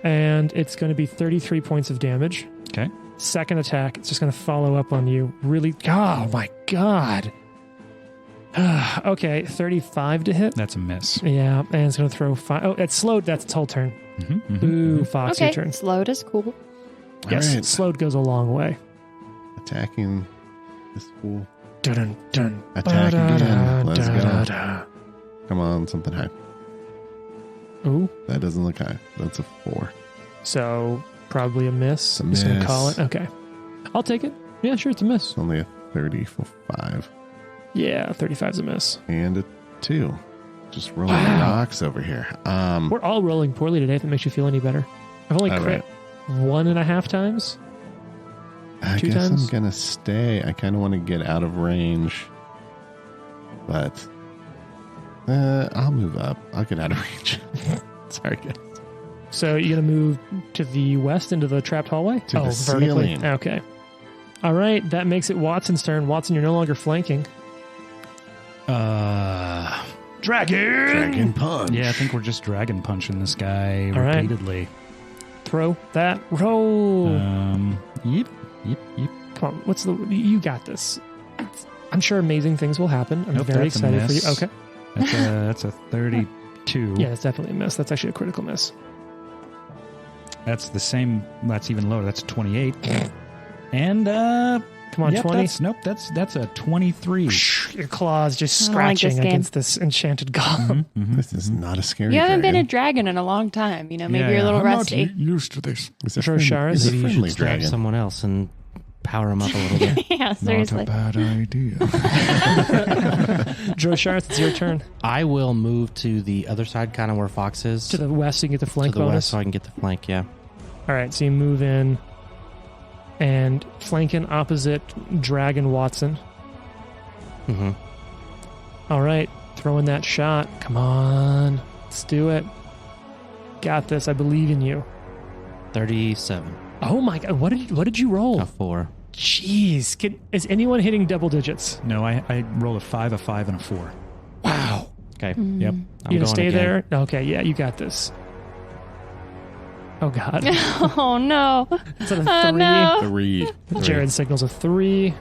And it's going to be 33 points of damage. Okay. Second attack, it's just going to follow up on you. Really? Oh my God. Okay, 35 to hit. That's a miss. Yeah, and it's going to throw 5. Oh, it's slowed. That's its whole turn. Mm-hmm, mm-hmm. Ooh, Fox, your Okay, turn. slowed is cool. Yes, All right. slowed goes a long way. Attacking this fool. Dun, dun, Attack again. Let's go. da-da. Come on, something high. Ooh, That doesn't look high. That's a 4. so probably a miss. A Just going to miss. call it. Okay. I'll take it. Yeah, sure, it's a miss. It's only a 30 for 5. Yeah, 35's a miss. And a 2. Just rolling Wow. rocks over here. We're all rolling poorly today if it makes you feel any better. I've only All crit 1.5 times. I 2 guess times? I'm going to stay. I kind of want to get out of range. But I'll move up. I'll get out of range. Sorry, guys. So you're going to move to the west into the trapped hallway? To the vertically. ceiling. Okay. All right, that makes it Watson's turn. Watson, you're no longer flanking. Dragon punch. Yeah, I think we're just dragon punching this guy All right. repeatedly. Throw that roll. Yep. Come on, what's the? You got this. I'm sure amazing things will happen. I'm Nope, very that's a excited for you. miss. Okay. That's a 32. Yeah, it's definitely a miss. That's actually a critical miss. That's the same. That's even lower. That's a 28. And Come on, yep, 20. That's a 23. Your claws just I don't like this scratching game. against this enchanted golem. Mhm, This is not a scary You haven't been a dragon. dragon in a long time. You know, maybe Yeah, you're a yeah. little I'm rusty. not used to this. It's a Sure, Shara, it's a Maybe you friendly should stab dragon. someone else and power him up a little bit. Yeah, Not seriously. a bad idea. Drosharth, it's your turn. I will move to the other side, kind of where Fox is. To the west, so you can get the flank to the bonus. west, so I can get the flank. Yeah. All right, so you move in and flanking opposite Dragon Watson. Mm-hmm. All right, throwing that shot. Come on, let's do it. Got this. I believe in you. 37. Oh my God, what did you roll? A 4. Jeez, is anyone hitting double digits? No, I rolled a 5, and a 4. Wow. Okay. Yep. I'm You gonna going stay again. there? Okay, yeah, you got this. Oh God, Oh no. is that a 3? Oh no. 3. Jared signals a 3.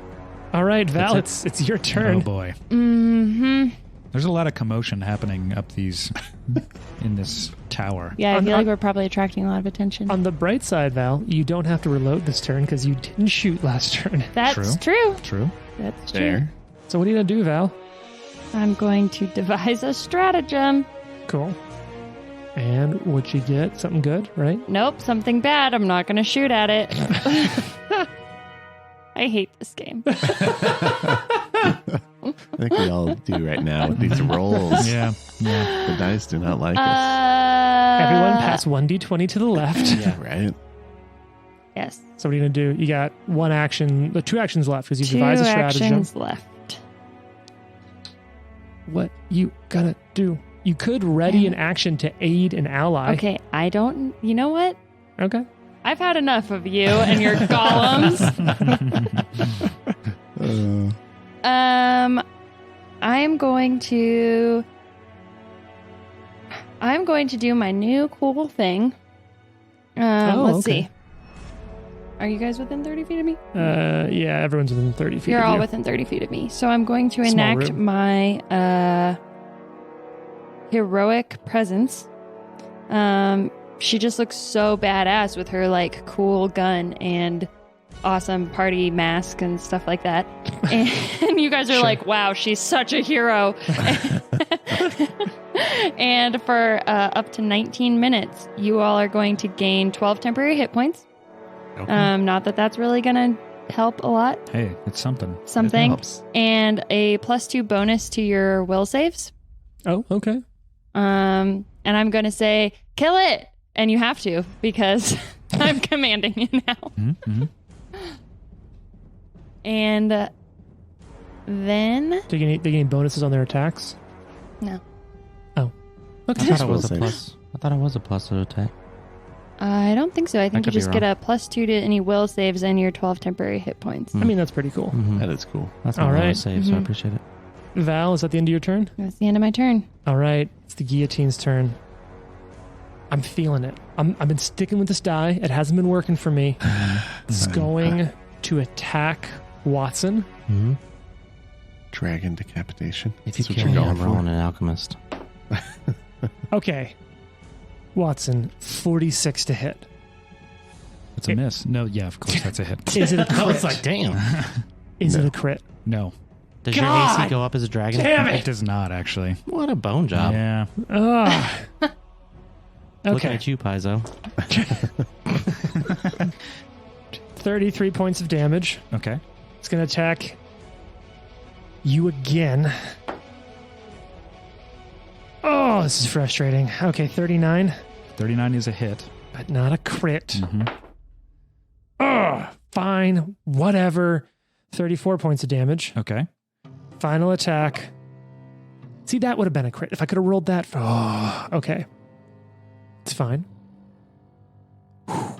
All right, Val, That's it's your Oh turn. boy. Mm-hmm. There's a lot of commotion happening up these in this tower. Yeah, I On- feel on- like we're probably attracting a lot of attention. On the bright side, Val, you don't have to reload this turn because you didn't shoot last turn. That's true. True. That's true. There. So what are you gonna do, Val? I'm going to devise a stratagem. Cool. And what'd you get? Something good, right? Nope, something bad. I'm not going to shoot at it. I hate this game. I think we all do right now with these rolls. Yeah. Yeah. The dice do not like us. Everyone pass 1d20 to the left. Yeah. Right? Yes. So what are you going to do? You got one action, 2 actions left because you 2 devised a stratagem. actions left. What you gonna do? You could ready an action to aid an ally. Okay, I don't... You know what? Okay. I've had enough of you and your golems. I'm going to do my new cool thing. Let's see. Are you guys within 30 feet of me? Yeah, everyone's within 30 feet. You're of all you. within 30 feet of me. So I'm going to Small enact room. my heroic presence. She just looks so badass with her like cool gun and awesome party mask and stuff like that. And you guys are Sure. like, wow, she's such a hero. And for up to 19 minutes, you all are going to gain 12 temporary hit points. Okay. Not that that's really going to help a lot. Hey, it's something. Something. helps. And a +2 bonus to your will saves. Oh, okay. And I'm going to say, kill it. And you have to because I'm commanding you now. Mm-hmm. And then, They gain bonuses on their attacks. no. Oh. Okay. I thought it was a Will plus. I thought it was a plus to attack. I don't think so. I think you could be just get a +2 to any will saves and your 12 temporary hit points. I mean, that's pretty cool. Mm-hmm. That is cool. That's All my right. right. Save, so I Mhm. appreciate it. Val, is that the end of your turn? That's the end of my turn. All right. It's the guillotine's turn. I'm feeling it. I've been sticking with this die. It hasn't been working for me. It's going to attack Watson. Mm-hmm. Dragon decapitation. If you That's what kill you're me, going I'm for. rolling an alchemist. Okay. Watson, 46 to hit. It's a miss. No, yeah, of course, that's a hit. Is it a I was crit? like, damn. Is it No. a crit? No, Does your God! AC go up as a dragon? Damn it it! does not actually. What a bone job. Yeah. Ugh. Looking Okay. at you, Paizo. 33 points of damage. Okay. It's going to attack you again. Oh, this is frustrating. Okay, 39, 39 is a hit. but not a crit. Mm-hmm. Oh, fine. Whatever. 34 points of damage. Okay. Final attack. See, that would have been a crit. If I could have rolled that. Oh, okay. It's fine. Whew.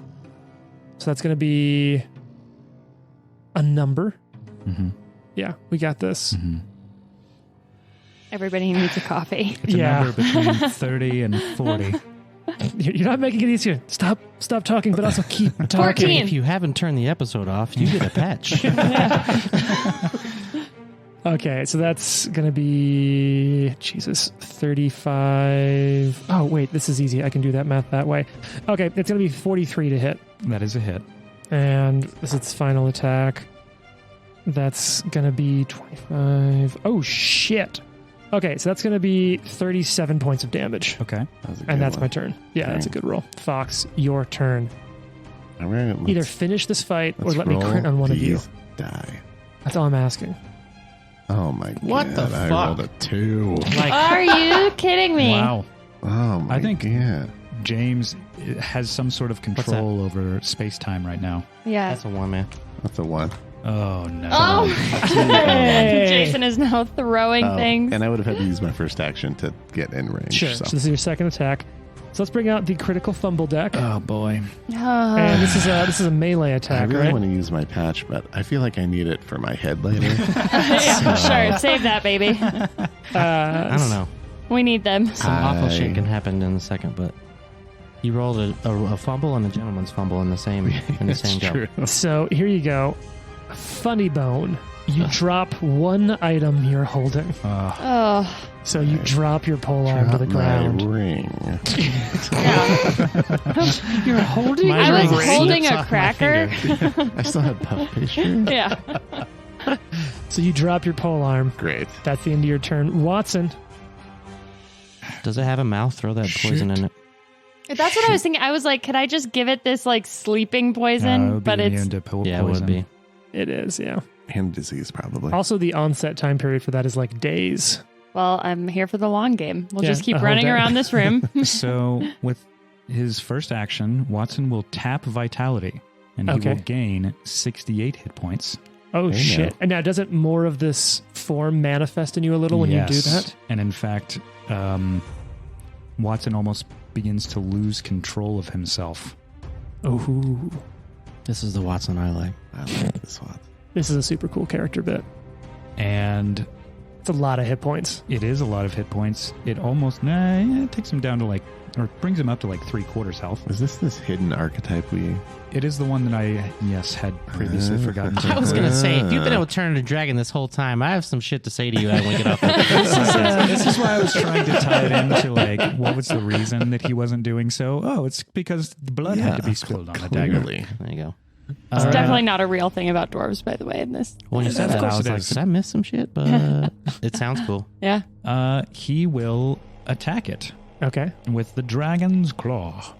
So that's going to be a number. Mm-hmm. Yeah, we got this. Mm-hmm. Everybody needs a coffee. It's Yeah. a number between 30 and 40. You're not making it easier. Stop talking, but also keep talking. 14. If you haven't turned the episode off, you get a patch. Okay, so that's going to be, Jesus, 35. Oh, wait, this is easy. I can do that math that way. Okay, it's going to be 43 to hit. That is a hit. And this is its final attack. That's going to be 25. Oh, shit. Okay, so that's going to be 37 points of damage. Okay. That was a And good that's one. my turn. Yeah, that's a Okay. good roll. Fox, your turn. All right, Either finish this fight or let me crit on one of you. Die. That's all I'm asking. Oh my god. What the I fuck? rolled a 2. Like, Are you kidding me? Wow. Oh my I think god. James has some sort of control over space-time right now. Yeah. that's a 1, man. That's a 1. Oh, no. Oh, Hey. Jason is now throwing things. And I would have had to use my first action to get in range. Sure. So. So this is your second attack. So let's bring out the critical fumble deck. Oh, boy. And this is a melee I attack, really right? want to use my patch, but I feel like I need it for my head later. Yeah, sure. Save that, baby. I don't know. We need them. Some awful shit can happen in a second, but you rolled a fumble and a gentleman's fumble in the same go. True. So here you go. Funny bone. You drop one item you're holding. Oh, So you drop your pole arm to the Drop my ground. ring. yeah. You're holding My I your was ring ring? holding slips a off my cracker. I still have puff pastry. Yeah. So you drop your pole arm. Great. That's the end of your turn. Watson. Does it have a mouth? Throw that poison in it. That's what I was thinking. I was like, could I just give it this like sleeping poison? But it's Yeah, it would be. It is, yeah. And disease, probably. Also, the onset time period for that is like days. well, I'm here for the long game. We'll Yeah, just keep a whole running day. around this room. So with his first action, Watson will tap Vitality, and he Okay. will gain 68 hit points. Oh, Hey, shit. now. And now, doesn't more of this form manifest in you a little when you do Yes. that? And in fact, Watson almost begins to lose control of himself. Oh, This is the Watson I like. I like this one. this is a super cool character bit. And It's a lot of hit points. it is a lot of hit points. It almost it takes him down to like, or brings him up to like 3/4 health. Is this hidden archetype we... It is the one that I, had previously forgotten to I was going to say, if you've been Ah. able to turn into a dragon this whole time, I have some shit to say to you when we get off. This is why I was trying to tie it into like, what was the reason that he wasn't doing so? Oh, it's because the blood had to be spilled on the dagger. Clearly. There you go. It's definitely not a real thing about dwarves, by the way, in this. When you said Of that, I course was it like, is. did I miss some shit? But it sounds cool. Yeah. He will attack it Okay. with the dragon's claw.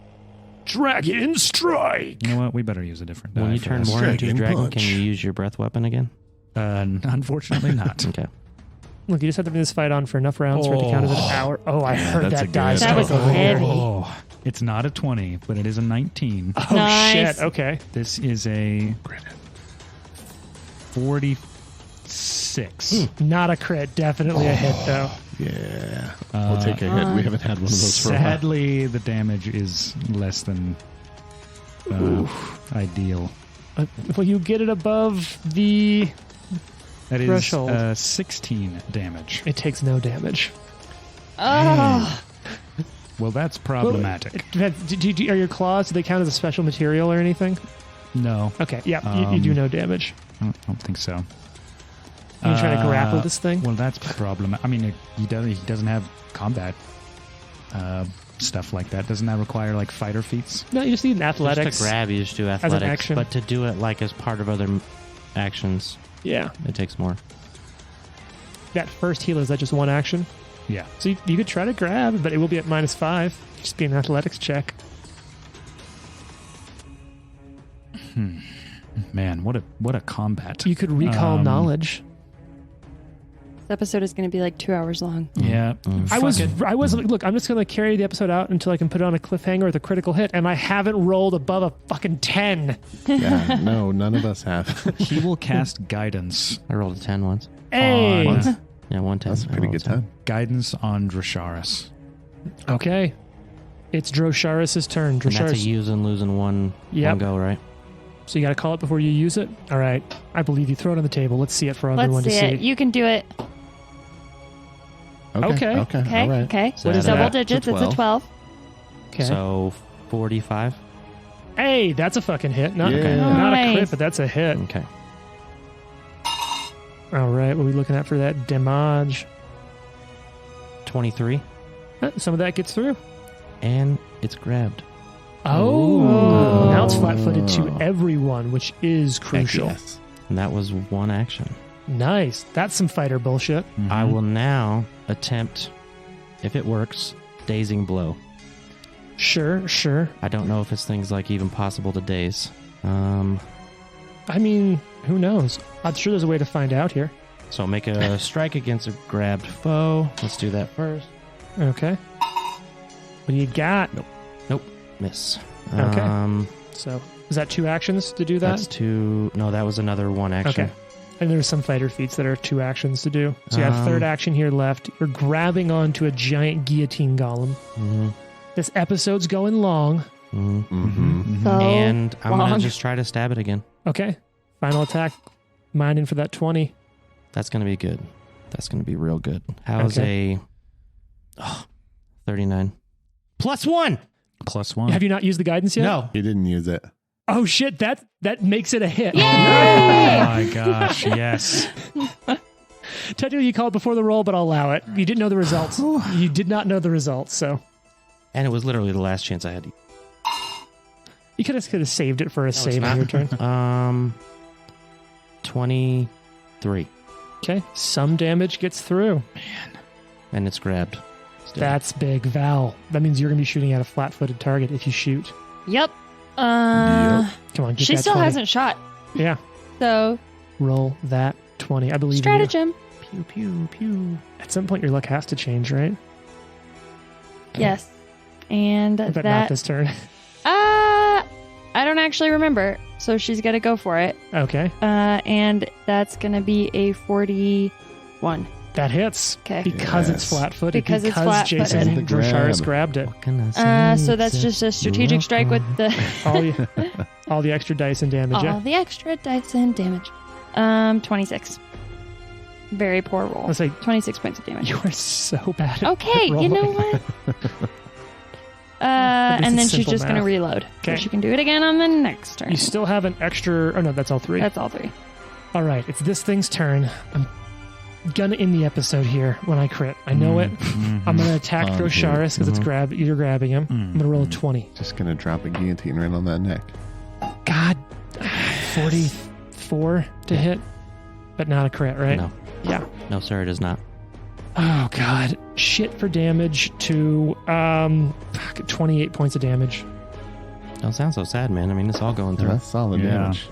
Dragon strike. You know what? We better use a different die. When you for turn this. more into a Dragon dragon, punch. can you use your breath weapon again? Unfortunately not. Okay. Look, you just have to bring this fight on for enough rounds for it to count as an hour. Oh, I heard that's that a die good- That was over here. heavy. Oh, it's not a 20, but it is a 19. Oh, Nice. shit. Okay. This is a 46. Not a crit. Definitely a hit, though. Yeah. We'll take a hit. We haven't had one of those for a while. Sadly, the damage is less than ideal. Will you get it above the... That is Threshold. 16 damage. It takes no damage. Oh, Well, that's problematic. Are your claws, do they count as a special material or anything? No, Okay, yeah, you do no damage. I don't think so. You trying to grapple this thing? Well, that's problematic. I mean, he doesn't have combat stuff like that. Doesn't that require like fighter feats? No, you just need an athletics. Just to grab, you just do an athletics. action. But to do it like as part of other actions, Yeah. it takes more. That first heal, is that just one action? Yeah. So you could try to grab, but it will be at -5. Just be an athletics check. Man, what a combat. You could recall knowledge. this episode is going to be like 2 hours long. Yeah. I was look, I'm just going to carry the episode out until I can put it on a cliffhanger with a critical hit, and I haven't rolled above a fucking 10. Yeah, no, none of us have. He will cast guidance. I rolled a 10 once. Hey! On, Yeah, 110. That's a pretty good time. guidance on Drasharis. Okay. It's Drosharis' turn. And that's a Drosharis. use and losing one go, right? So you got to call it before you use it? All right. I believe you. Throw it on the table. Let's see it for everyone Let's see to it. see. You can do it. Okay. Okay. Okay. All right. Okay. So that's Double a digits. It's a 12. 12. Okay. So 45. Hey, that's a fucking hit. Not, Yeah. not a crit, Nice. but that's a hit. Okay. All right. What are we looking at for that damage? 23. Some of that gets through. And it's grabbed. Oh. Now it's flat-footed to everyone, which is Heck crucial. yes. And that was one action. Nice. That's some fighter bullshit. I will now attempt, if it works, dazing blow. Sure. I don't know if this thing's like even possible to daze. I mean, who knows? I'm sure there's a way to find out here. So make a strike against a grabbed foe. Let's do that first. Okay. What do you got? Nope. Miss. Okay. So is that 2 actions to do that? That's 2. No, that was another 1 action. Okay. And there's some fighter feats that are 2 actions to do. So you have 3rd action here left. You're grabbing onto a giant guillotine golem. Mm-hmm. This episode's going long. So And I'm going long. to just try to stab it again. Okay. Final attack. Minding for that 20. That's going to be good. That's going to be real good. How's a 39? +1! +1. Have you not used the guidance yet? No. He didn't use it. Oh shit, that makes it a hit. Oh my gosh, yes. Technically you called it before the roll, but I'll allow it. You didn't know the results. You did not know the results, so And it was literally the last chance I had. you could have saved it for a it's save on not. your turn. 23. Okay, some damage gets through. And it's grabbed. Still. That's big, Val. That means you're going to be shooting at a flat-footed target if you shoot. Yep. Come on, get She that still 20. hasn't shot. Yeah, So roll that 20. I believe stratagem. in you. Pew, pew, pew. At some point, your luck has to change, right? Yes. And But not that. this turn. I don't actually remember. So she's got to go for it. Okay, And that's going to be a 41. that hits. Okay. Because it's Yes. flat-footed. Because it's flat-footed. Jason And the grab. Drosharis grabbed it. What can I say? So that's just a strategic strike with the All the extra dice and damage. all Yeah. the extra dice and damage. 26. Very poor roll. Let's say 26 points of damage. you are so bad. At Okay, you know rolling. what? This And is then she's simple just going to math. reload. Okay. So she can do it again on the next turn. You still have an extra. Oh no, that's all 3. That's all 3. All right, it's this thing's turn. I'm gonna end the episode here when I crit. I know it. I'm gonna attack On Drosharis because you're grabbing him. I'm gonna roll a 20. Just gonna drop a guillotine right on that neck. God, 44 to hit, but not a crit, right? No. Yeah. No, sir, it is not. Oh God, shit for damage to 28 points of damage. Don't sound so sad, man. I mean, it's all going through. That's solid Yeah. damage.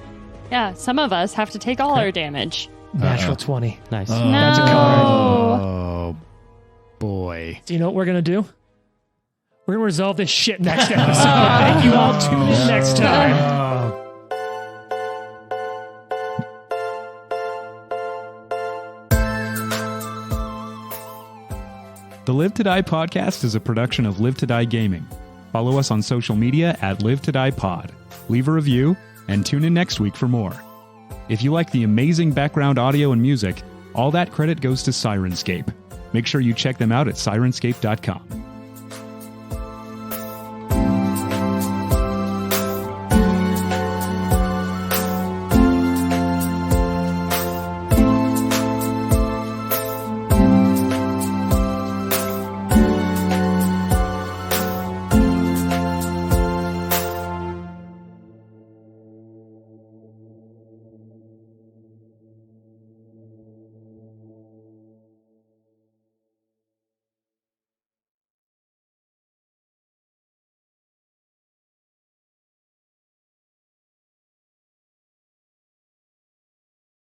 Yeah, some of us have to take all our damage. Natural 20. Nice. No. That's a card. Oh boy. Do you know what we're gonna do? We're gonna resolve this shit next episode. Thank you all. Tune in next time. The Live to Die podcast is a production of Live to Die Gaming. Follow us on social media at Live to Die Pod. Leave a review and tune in next week for more. If you like the amazing background audio and music, all that credit goes to Syrinscape. Make sure you check them out at Syrinscape.com.